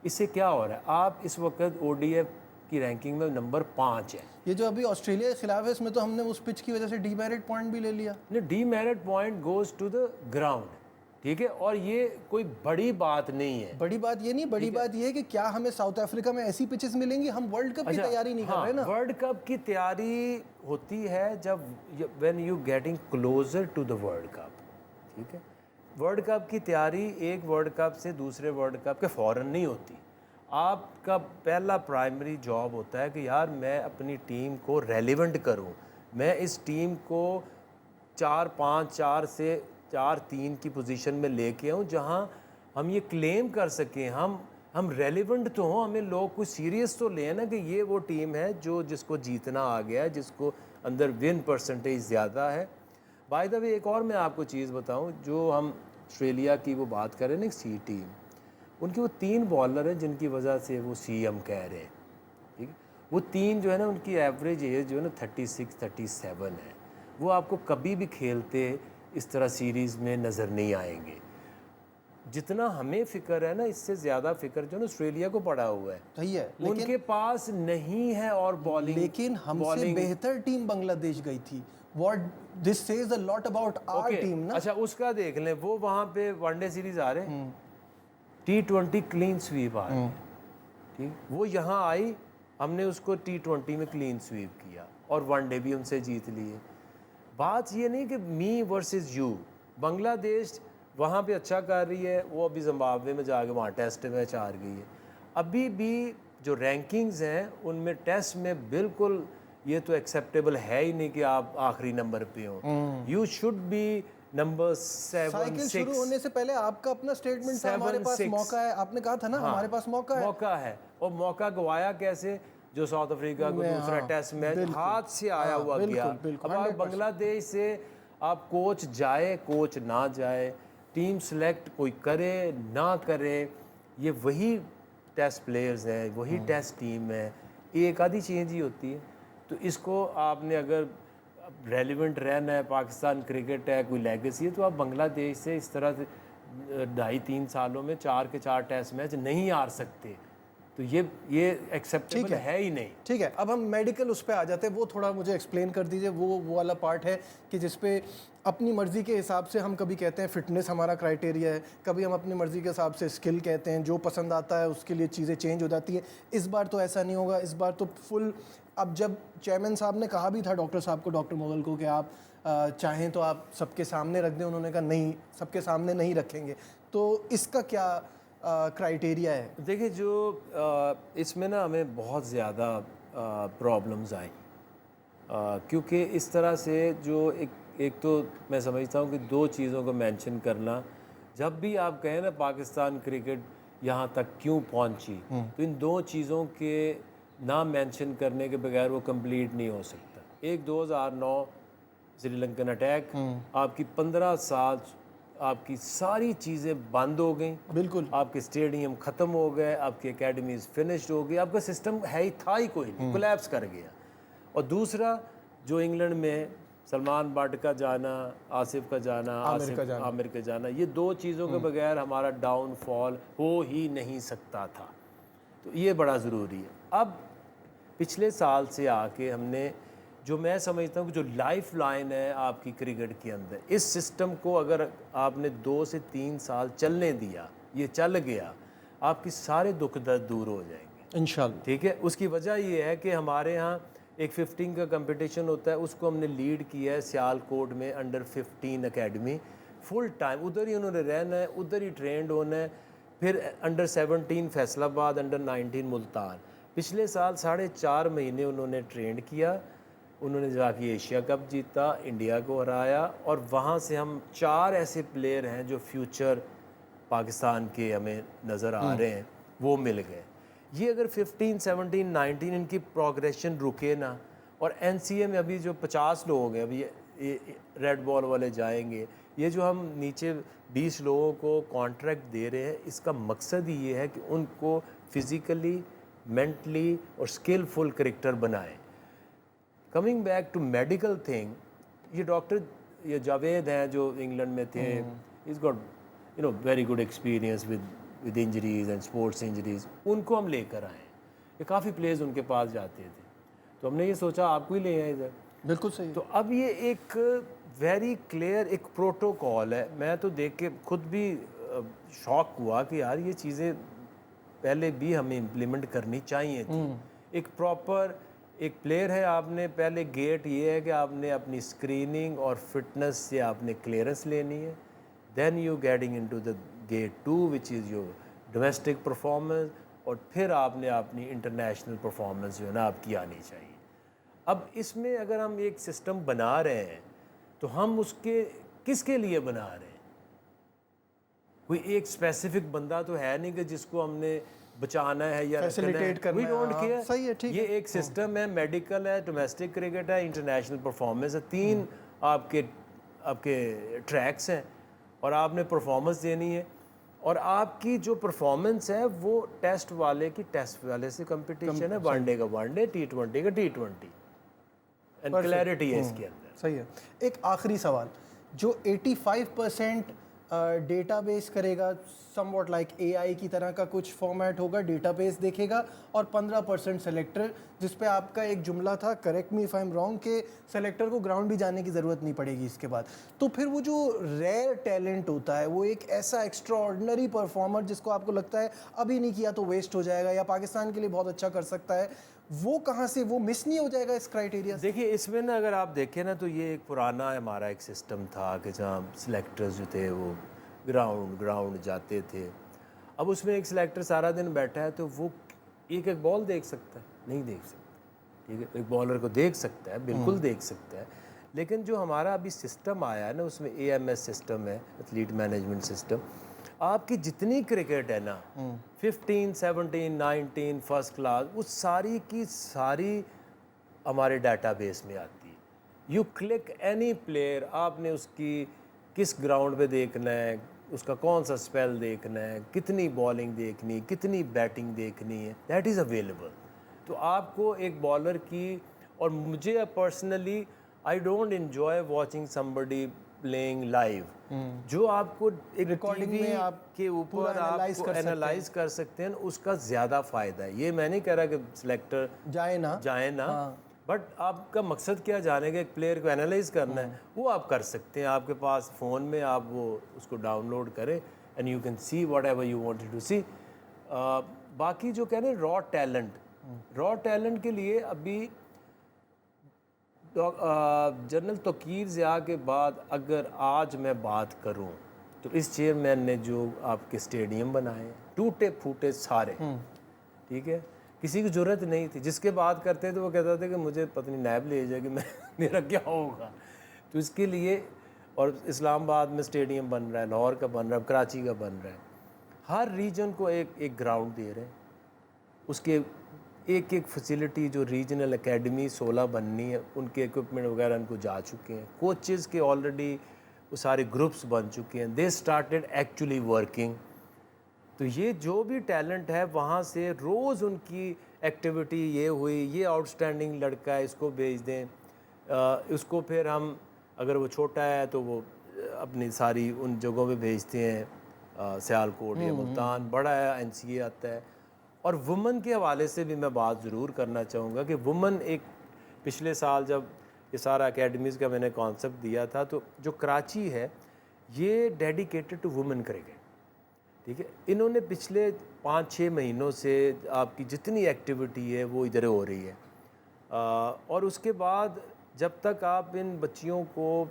इससे क्या हो रहा है? आप इस वक्त ODI की रैंकिंग में नंबर 5 है। ये जो अभी ऑस्ट्रेलिया के खिलाफ है, इसमें तो हमने उस पिच की वजह से डीमेरिट पॉइंट भी ले लिया। नहीं, demerit point goes to the ground. ठीक है। और ये कोई बड़ी बात नहीं है। बड़ी बात ये नहीं, बड़ी बात ये है कि क्या हमें साउथ अफ्रीका में ऐसी पिचेस मिलेंगी? हम वर्ल्ड कप की तैयारी नहीं कर रहे ना। वर्ल्ड कप की तैयारी होती है जब when you getting closer to the world cup. ठीक है। वर्ल्ड कप की तैयारी एक वर्ल्ड कप से दूसरे वर्ल्ड कप के फ़ौरन नहीं होती। आपका पहला प्राइमरी जॉब होता है कि यार मैं अपनी टीम को रेलिवेंट करूं, मैं इस टीम को 4-5, 4 से 4-3 की पोजीशन में लेके आऊँ जहां हम ये क्लेम कर सकें हम रेलिवेंट तो हों, हमें लोग कुछ सीरियस तो लें ना कि ये वो टीम है जिसको जीतना आ गया है, जिसको अंदर विन परसेंटेज ज़्यादा है। बाय द वे एक और मैं आपको चीज़ बताऊं, जो हम ऑस्ट्रेलिया की वो बात करें ना, सी टीम, उनके वो 3 बॉलर हैं जिनकी वजह से वो CM कह रहे हैं। ठीक है। वो तीन जो है ना उनकी एवरेज एज जो है ना 36 37 है। वो आपको कभी भी खेलते इस तरह सीरीज़ में नज़र नहीं आएंगे। जितना हमें फ़िक्र है ना, इससे ज़्यादा फ़िक्र जो है ना ऑस्ट्रेलिया को पड़ा हुआ है। सही है, उनके पास नहीं है और बॉलिंग, लेकिन हमसे बेहतर टीम बांग्लादेश गई थी। What this says a lot about our team ना। अच्छा उसका देख लें, वो वहाँ पे वनडे सीरीज आ रहे हैं, T20 क्लीन स्वीप आ रही है, ठीक। वो यहाँ आई, हमने उसको T20 में क्लीन स्वीप किया और वनडे भी उनसे जीत लिए। बात ये नहीं कि मी वर्सेस यू। बांग्लादेश वहाँ पे अच्छा कर रही है, वो अभी जिम्बाब्वे में जाके वहाँ टेस्ट मैच हार गई है। अभी भी जो रैंकिंग्स हैं उनमें टेस्ट में बिल्कुल ये तो एक्सेप्टेबल है ही नहीं कि आप आखिरी नंबर पे हो। You should be number 7 cycle 6। शुरू होने से पहले आपका अपना स्टेटमेंट था, हमारे पास 7-6 मौका है। आपने कहा था ना, हमारे पास मौका है। मौका है, और मौका गवाया कैसे? जो साउथ अफ्रीका को दूसरा टेस्ट मैच हाथ से आया हुआ गया। अब आप बांग्लादेश से आप कोच जाए कोच ना जाए, टीम सेलेक्ट कोई करे ना करे, ये वही टेस्ट प्लेयर्स हैं, वही टेस्ट टीम है, एक आधी चेंज ही होती है। तो इसको आपने अगर रेलिवेंट रहना है, पाकिस्तान क्रिकेट है, कोई लेगेसी है, तो आप बांग्लादेश से इस तरह से 2.5-3 सालों में 4 के 4 टेस्ट मैच नहीं हार सकते। तो ये एक्सेप्टेबल है ही नहीं। ठीक है, अब हम मेडिकल उस पर आ जाते हैं। वो थोड़ा मुझे एक्सप्लेन कर दीजिए। वो वाला पार्ट है कि जिसपे अपनी मर्ज़ी के हिसाब से हम कभी कहते हैं फिटनेस हमारा क्राइटेरिया है, कभी हम अपनी मर्ज़ी के हिसाब से स्किल कहते हैं, जो पसंद आता है उसके लिए चीज़ें चेंज हो जाती है। इस बार तो ऐसा नहीं होगा, इस बार तो फुल। अब जब चेयरमैन साहब ने कहा भी था डॉक्टर साहब को, डॉक्टर मुगल को, कि आप चाहें तो आप सबके सामने रख दें, उन्होंने कहा नहीं, सबके सामने नहीं रखेंगे। तो इसका क्या क्राइटेरिया है? देखिए, जो इसमें ना हमें बहुत ज़्यादा प्रॉब्लम्स आई, क्योंकि इस तरह से जो एक तो मैं समझता हूँ कि दो चीज़ों को मेंशन करना, जब भी आप कहें ना पाकिस्तान क्रिकेट यहाँ तक क्यों पहुँची, तो इन दो चीज़ों के ना मेंशन करने के बगैर वो कंप्लीट नहीं हो सकता। एक 2009 श्रीलंकन अटैक, आपकी 15 साल आपकी सारी चीज़ें बंद हो गई, बिल्कुल। आपके स्टेडियम ख़त्म हो गए, आपकी एकेडमीज़ फिनिश्ड हो गई, आपका सिस्टम है ही था ही कोई नहीं, कोलैप्स कर गया। और दूसरा जो इंग्लैंड में सलमान बट का जाना, आसिफ का जाना, आमिर का जाना, ये दो चीज़ों के बगैर हमारा डाउनफॉल हो ही नहीं सकता था। तो ये बड़ा ज़रूरी है। अब पिछले साल से आके हमने, जो मैं समझता हूँ कि जो लाइफ लाइन है आपकी क्रिकेट के अंदर, इस सिस्टम को अगर आपने 2 से 3 साल चलने दिया, ये चल गया, आपके सारे दुख दर्द दूर हो जाएंगे इंशाल्लाह। ठीक है। उसकी वजह ये है कि हमारे यहाँ एक 15 का कंपटीशन होता है, उसको हमने लीड किया है सियालकोट में, अंडर 15 एकेडमी, फुल टाइम उधर ही उन्होंने रहना है, उधर ही ट्रेंड होना है। फिर अंडर 17 फैसलाबाद, अंडर 19 मुल्तान। पिछले साल 4.5 महीने उन्होंने ट्रेंड किया, उन्होंने जाके एशिया कप जीता, इंडिया को हराया, और वहाँ से हम 4 ऐसे प्लेयर हैं जो फ्यूचर पाकिस्तान के हमें नज़र आ रहे हैं, वो मिल गए। ये अगर 15, 17, 19 इनकी प्रोग्रेशन रुके ना, और NCA में अभी जो 50 लोग हैं, अभी ये रेड बॉल वाले जाएंगे, ये जो हम नीचे 20 लोगों को कॉन्ट्रैक्ट दे रहे हैं, इसका मकसद ही ये है कि उनको फिज़िकली, मेंटली और स्किलफुल क्रिकेटर बनाएं। Coming back to medical thing, ये डॉक्टर, ये जावेद हैं जो इंग्लैंड में थे, is got very good experience with injuries and sports injuries, उनको हम लेकर आए। ये काफ़ी प्लेयर्स उनके पास जाते थे, तो हमने ये सोचा आपको ही ले आए इधर। बिल्कुल सही। तो अब ये एक वेरी क्लियर एक प्रोटोकॉल है। मैं तो देख के खुद भी शॉक हुआ कि यार ये चीज़ें पहले भी हमें इम्प्लीमेंट करनी चाहिए थी। एक प्रॉपर एक प्लेयर है, आपने पहले गेट ये है कि आपने अपनी स्क्रीनिंग और फिटनेस से आपने क्लियरेंस लेनी है, then you getting into the gate 2 which is your domestic performance, और फिर आपने अपनी इंटरनेशनल परफॉर्मेंस जो है ना आपकी आनी चाहिए। अब इसमें अगर हम एक सिस्टम बना रहे हैं तो हम उसके किसके लिए बना रहे हैं? कोई एक स्पेसिफिक बंदा तो है नहीं कि जिसको हमने बचाना है या फैसिलिटेट करना है। We don't care. सही है, ठीक है। ये एक सिस्टम है, मेडिकल है, डोमेस्टिक क्रिकेट है, इंटरनेशनल परफॉर्मेंस है, 3 आपके ट्रैक्स हैं, और आपने परफॉर्मेंस देनी है। और आपकी जो परफॉर्मेंस है वो टेस्ट वाले की टेस्ट वाले से कंपटीशन है, वनडे का वनडे, T20 का T20, एंड क्लैरिटी है इसके अंदर। सही है। एक आखिरी सवाल, जो 85% डेटाबेस करेगा, समवॉट लाइक एआई की तरह का कुछ फॉर्मेट होगा, डेटाबेस देखेगा, और 15% सेलेक्टर, जिस पे आपका एक जुमला था, correct me if I am wrong, कि सेलेक्टर को ग्राउंड भी जाने की ज़रूरत नहीं पड़ेगी इसके बाद। तो फिर वो जो रेयर टैलेंट होता है, वो एक ऐसा एक्स्ट्राऑर्डिनरी परफॉर्मर जिसको आपको लगता है अभी नहीं किया तो वेस्ट हो जाएगा या पाकिस्तान के लिए बहुत अच्छा कर सकता है, वो कहाँ से, वो मिस नहीं हो जाएगा इस क्राइटेरिया से? देखिए इसमें ना अगर आप देखें ना तो ये एक पुराना हमारा एक सिस्टम था कि जहाँ सिलेक्टर्स जो थे वो ग्राउंड जाते थे। अब उसमें एक सिलेक्टर सारा दिन बैठा है तो वो एक बॉल देख सकता है? नहीं देख सकता। ठीक है, एक बॉलर को देख सकता है, बिल्कुल देख सकता है, लेकिन जो हमारा अभी सिस्टम आया है ना उसमें AMS सिस्टम है, एथलीट मैनेजमेंट सिस्टम। आपकी जितनी क्रिकेट है ना 15, 17, 19 फर्स्ट क्लास, वो सारी की सारी हमारे डाटाबेस में आती है। यू क्लिक एनी प्लेयर, आपने उसकी किस ग्राउंड पे देखना है, उसका कौन सा स्पेल देखना है, कितनी बॉलिंग देखनी, कितनी बैटिंग देखनी है, दैट इज़ अवेलेबल। तो आपको एक बॉलर की, और मुझे personally I don't enjoy watching somebody playing live. जो आपको एक रिकॉर्डिंग टीवी में आप के ऊपर आपको एनालाइज कर सकते हैं, उसका ज़्यादा फ़ायदा है। ये मैं नहीं कह रहा कि सिलेक्टर जाए ना, बट आपका मकसद क्या जाने का, एक प्लेयर को एनालाइज करना है, वो आप कर सकते हैं। आपके पास फ़ोन में आप वो उसको डाउनलोड करें and you can see whatever you wanted to see. बाकी जो कह रहे हैं रॉ टैलेंट के लिए अभी जनरल तौकीर ज़िया के बाद अगर आज मैं बात करूं तो इस चेयरमैन ने जो आपके स्टेडियम बनाए टूटे फूटे सारे, ठीक है, किसी की ज़रूरत नहीं थी। जिसके बात करते थे वो कहता था कि मुझे पत्नी नायब ले जाएगी, मैं मेरा क्या होगा। तो इसके लिए, और इस्लामाबाद में स्टेडियम बन रहा है, लाहौर का बन रहा है, कराची का बन रहा है, हर रीजन को एक ग्राउंड दे रहे हैं। उसके एक फैसिलिटी जो रीजनल एकेडमी 16 बननी है, उनके इक्विपमेंट वगैरह उनको जा चुके हैं। कोचेज़ के ऑलरेडी वो सारे ग्रुप्स बन चुके हैं, दे स्टार्टेड एक्चुअली वर्किंग। तो ये जो भी टैलेंट है वहाँ से रोज़ उनकी एक्टिविटी ये हुई, ये आउटस्टैंडिंग लड़का है, इसको भेज दें। उसको फिर हम, अगर वो छोटा है तो वो अपनी सारी उन जगहों पे भेजते हैं, सियालकोट या मुल्तान। बड़ा है NCA आता है। और वुमन के हवाले से भी मैं बात ज़रूर करना चाहूँगा कि वुमन एक, पिछले साल जब ये सारा एकेडमीज़ का मैंने कॉन्सेप्ट दिया था, तो जो कराची है ये डेडिकेटेड टू वुमेन क्रिकेट, ठीक है। इन्होंने पिछले 5-6 महीनों से आपकी जितनी एक्टिविटी है वो इधर हो रही है। और उसके बाद जब तक आप इन बच्चियों को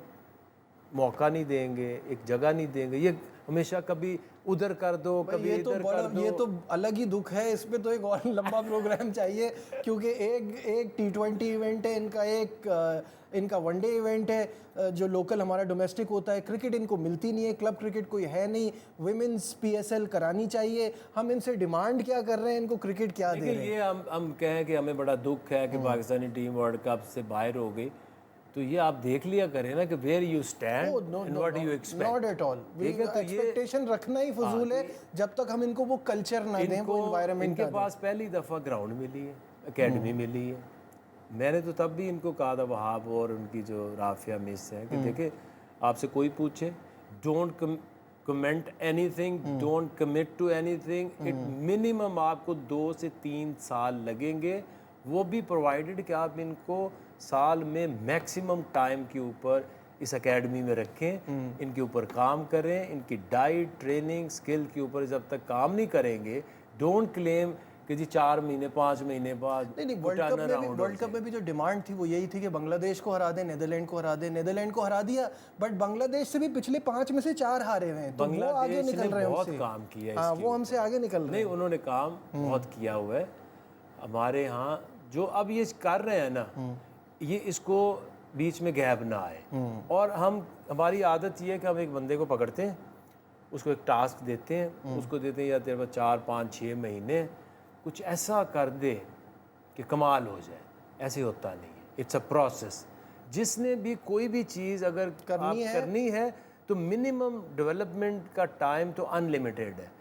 मौका नहीं देंगे, एक जगह नहीं देंगे, ये हमेशा कभी उधर कर दो, कभी इधर कर दो। ये तो अलग ही दुख है, इस पे तो एक और लंबा प्रोग्राम चाहिए, क्योंकि एक T20 इवेंट है इनका, एक इनका वनडे इवेंट है जो लोकल हमारा डोमेस्टिक होता है। क्रिकेट इनको मिलती नहीं है, क्लब क्रिकेट कोई है नहीं, विमेंस PSL करानी चाहिए। हम इनसे डिमांड क्या कर रहे हैं, इनको क्रिकेट क्या दे रहे हैं? ये हम कहें कि हमें बड़ा दुख है कि पाकिस्तानी टीम वर्ल्ड कप से बाहर हो गई, तो ये आप देख लिया करें ना कि where you stand and what you expect. Not at all, expectation रखना ही फजूल है जब तक हम इनको वो कल्चर ना दें, वो एनवायरनमेंट। इनके पास पहली दफ़ा ग्राउंड मिली है, एकेडमी मिली है। मैंने तो तब भी इनको कहा था, वहाब और उनकी जो राफिया मिस है, कि देखे आपसे कोई पूछे, don't comment anything, don't commit to anything. It minimum आपको 2 से 3 साल लगेंगे, वो भी प्रोवाइडेड कि आप इनको साल में मैक्सिमम टाइम के ऊपर इस एकेडमी में रखें, इनके ऊपर काम करें, इनकी डाइट, ट्रेनिंग, स्किल के ऊपर जब तक काम नहीं करेंगे, डोंट क्लेम कि जी 4 महीने 5 महीने बाद। नहीं, वर्ल्ड कप में भी जो डिमांड थी वो यही थी कि बांग्लादेश को हरा दें, नीदरलैंड को हरा दें। नीदरलैंड को हरा दिया, बट बांग्लादेश से भी पिछले 5 में से 4 हारे हुए हैं, तो वो आगे निकल रहे हैं, बहुत काम किया है। हाँ, वो हमसे आगे निकल रहे हैं। नहीं, उन्होंने काम बहुत किया हुआ है हमारे यहाँ। जो अब ये कर रहे हैं ना, ये इसको बीच में गैप ना आए। और हमारी आदत ये है कि हम एक बंदे को पकड़ते हैं, उसको एक टास्क देते हैं, उसको देते हैं या तेरे पास 4, 5, 6 महीने कुछ ऐसा कर दे कि कमाल हो जाए। ऐसे होता नहीं है, इट्स अ प्रोसेस। जिसने भी कोई भी चीज़ अगर करनी है तो मिनिमम डेवलपमेंट का टाइम तो अनलिमिटेड है,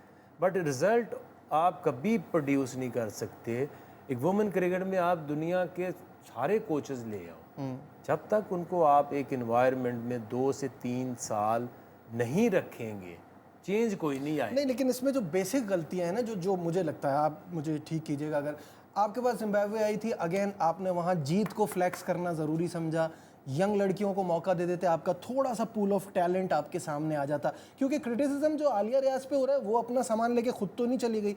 बट रिज़ल्ट आप कभी प्रोड्यूस नहीं कर सकते। एक वुमेन क्रिकेट में आप दुनिया के सारे कोचेस ले आओ, जब तक उनको आप एक इन्वायरमेंट में 2 से 3 साल नहीं रखेंगे, चेंज कोई नहीं आएगा। नहीं, लेकिन इसमें जो बेसिक गलतियां हैं ना, जो मुझे लगता है, आप मुझे ठीक कीजिएगा, अगर आपके पास जिम्बाब्वे आई थी, अगेन आपने वहाँ जीत को फ्लैक्स करना ज़रूरी समझा, यंग लड़कियों को मौका दे देते, आपका थोड़ा सा पूल ऑफ टैलेंट आपके सामने आ जाता। क्योंकि क्रिटिसिज्म जो आलिया रियाज पे हो रहा है, वो अपना सामान लेके खुद तो नहीं चली गई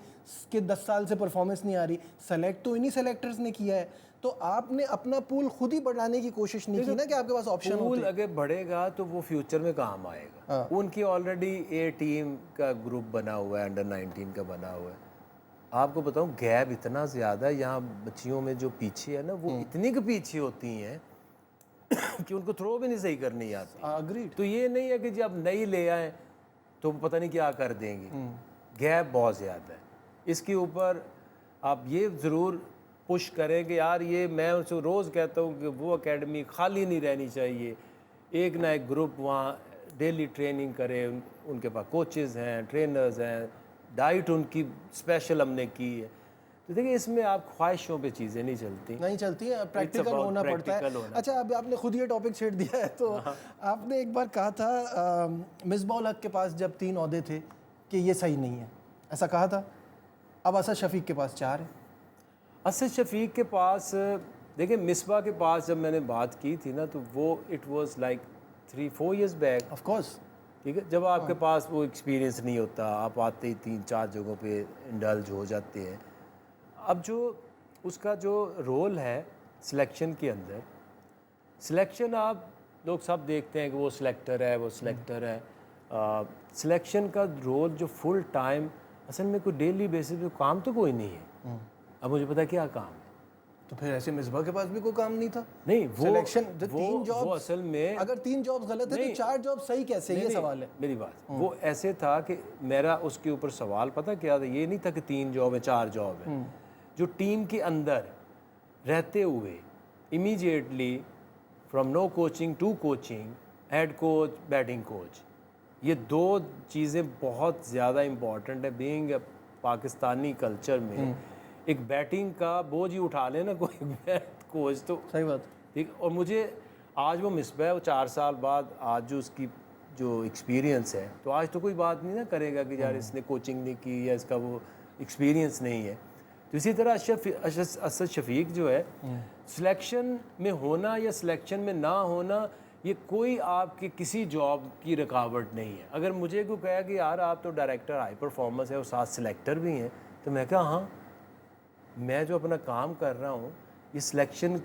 कि 10 साल से परफॉर्मेंस नहीं आ रही, सेलेक्ट तो इन्हीं सेलेक्टर्स ने किया है। तो आपने अपना पूल खुद ही बढ़ाने की कोशिश नहीं की ना, कि आपके पास ऑप्शन पूल अगर बढ़ेगा तो वो फ्यूचर में काम आएगा। उनकी ऑलरेडी ए टीम का ग्रुप बना हुआ है, अंडर 19 का बना हुआ है। आपको बताऊं, गैप इतना ज़्यादा है यहाँ बच्चियों में, जो पीछे है ना, वो इतनी के पीछे होती हैं कि उनको थ्रो भी नहीं सही करनी आती। अग्रीड। तो ये नहीं है कि जब नई ले आए तो पता नहीं क्या कर देंगे, गैप बहुत ज़्यादा है। इसके ऊपर आप ये ज़रूर पुश करें कि यार, ये मैं उनसे रोज़ कहता हूँ कि वो एकेडमी खाली नहीं रहनी चाहिए, एक ना एक ग्रुप वहाँ डेली ट्रेनिंग करे, उनके पास कोचेज़ हैं, ट्रेनर्स हैं, डाइट उनकी स्पेशल हमने की है। तो देखिए, इसमें आप ख्वाहिशों पे चीज़ें नहीं चलती, नहीं चलती है, प्रैक्टिकल होना पड़ता है। अच्छा, अब आपने खुद ये टॉपिक छेड़ दिया है, तो आपने एक बार कहा था मिसबाउल हक के पास जब 3 ओहदे थे कि ये सही नहीं है, ऐसा कहा था। अब असद शफीक के पास 4 है। असद शफीक के पास, देखिए मिसबा के पास जब मैंने बात की थी ना, तो वो it was like 3-4 years back. Of course, ठीक है, जब आपके पास वो एक्सपीरियंस नहीं होता, आप आते ही 3-4 जगहों पे इंडल्ज हो जाते हैं। अब जो उसका जो रोल है सिलेक्शन के अंदर, सिलेक्शन आप लोग सब देखते हैं कि वो सिलेक्टर है, वो सिलेक्टर है। सिलेक्शन का रोल जो फुल टाइम असल में कोई डेली बेसिस पे काम तो कोई नहीं है। अब मुझे पता क्या काम है, तो फिर ऐसे मिसबा के पास भी कोई काम नहीं था। नहीं, वो सिलेक्शन, वो 3 जॉब असल में, अगर 3 जॉब गलत है तो 4 जॉब सही कैसे, ये सवाल है मेरी बात। वो ऐसे था कि मेरा उसके ऊपर सवाल पता क्या था, ये नहीं था कि 3 जॉब है 4 जॉब है। जो टीम के अंदर रहते हुए immediately from no coaching to coaching, head coach, batting coach, ये 2 चीज़ें बहुत ज़्यादा इम्पॉर्टेंट है। बीइंग पाकिस्तानी कल्चर में एक बैटिंग का बोझ ही उठा लेना कोई कोच, तो सही बात। ठीक। और मुझे आज वो मिसबा है, वो 4 साल बाद आज जो उसकी जो एक्सपीरियंस है, तो आज तो कोई बात नहीं ना करेगा कि यार इसने कोचिंग नहीं की या इसका वो एक्सपीरियंस नहीं है। तो इसी तरह असद शफीक जो है, सिलेक्शन में होना या सिलेक्शन में ना होना, ये कोई आपके किसी जॉब की रुकावट नहीं है। अगर मुझे कोई कहा कि यार आप तो डायरेक्टर हाई परफॉर्मेंस है और साथ सिलेक्टर भी हैं, तो मैं कहा हाँ, मैं जो अपना काम कर रहा हूँ, ये सिलेक्शन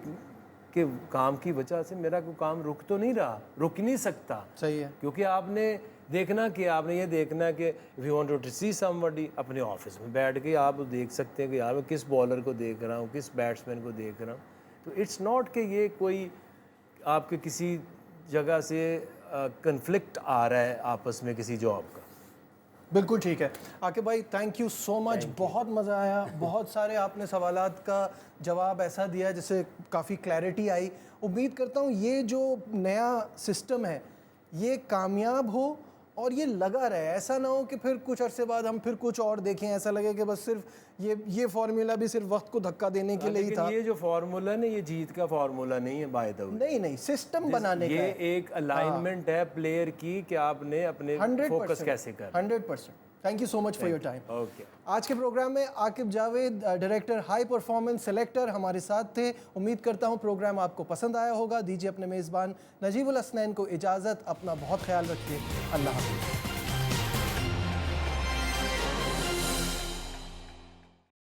के काम की वजह से मेरा कोई काम रुक तो नहीं रहा, रुक नहीं सकता। सही है। क्योंकि आपने देखना कि आपने ये देखना कि if you want to see somebody, अपने ऑफिस में बैठ के आप देख सकते हैं कि यार मैं किस बॉलर को देख रहा हूँ, किस बैट्समैन को देख रहा हूँ। तो इट्स नॉट कि ये कोई आपके किसी जगह से कन्फ्लिक्ट आ रहा है आपस में किसी जॉब का। बिल्कुल ठीक है। आकिब भाई, थैंक यू सो मच, बहुत मज़ा आया। बहुत सारे आपने सवालात का जवाब ऐसा दिया जिससे काफ़ी क्लैरिटी आई। उम्मीद करता हूँ ये जो नया सिस्टम है ये कामयाब हो और ये लगा रहे, ऐसा ना हो कि फिर कुछ अरसे बाद हम फिर कुछ और देखें, ऐसा लगे कि बस सिर्फ ये फार्मूला भी सिर्फ वक्त को धक्का देने के लिए ही था। ये जो फार्मूला है ना, ये जीत का फार्मूला नहीं है बाय द वे। नहीं, सिस्टम बनाने का ये एक अलाइनमेंट है प्लेयर की कि आपने अपने फोकस कैसे कर। 100%। Thank you so much for your time. Okay. आज के प्रोग्राम में Aqib Javed, director high performance selector, हमारे साथ थे। उम्मीद करता हूँ प्रोग्राम आपको पसंद आया होगा। दीजिए अपने मेज़बान नजीबुल हसनैन को इजाज़त। अपना बहुत ख्याल रखिए। अल्लाह हाफ़िज़।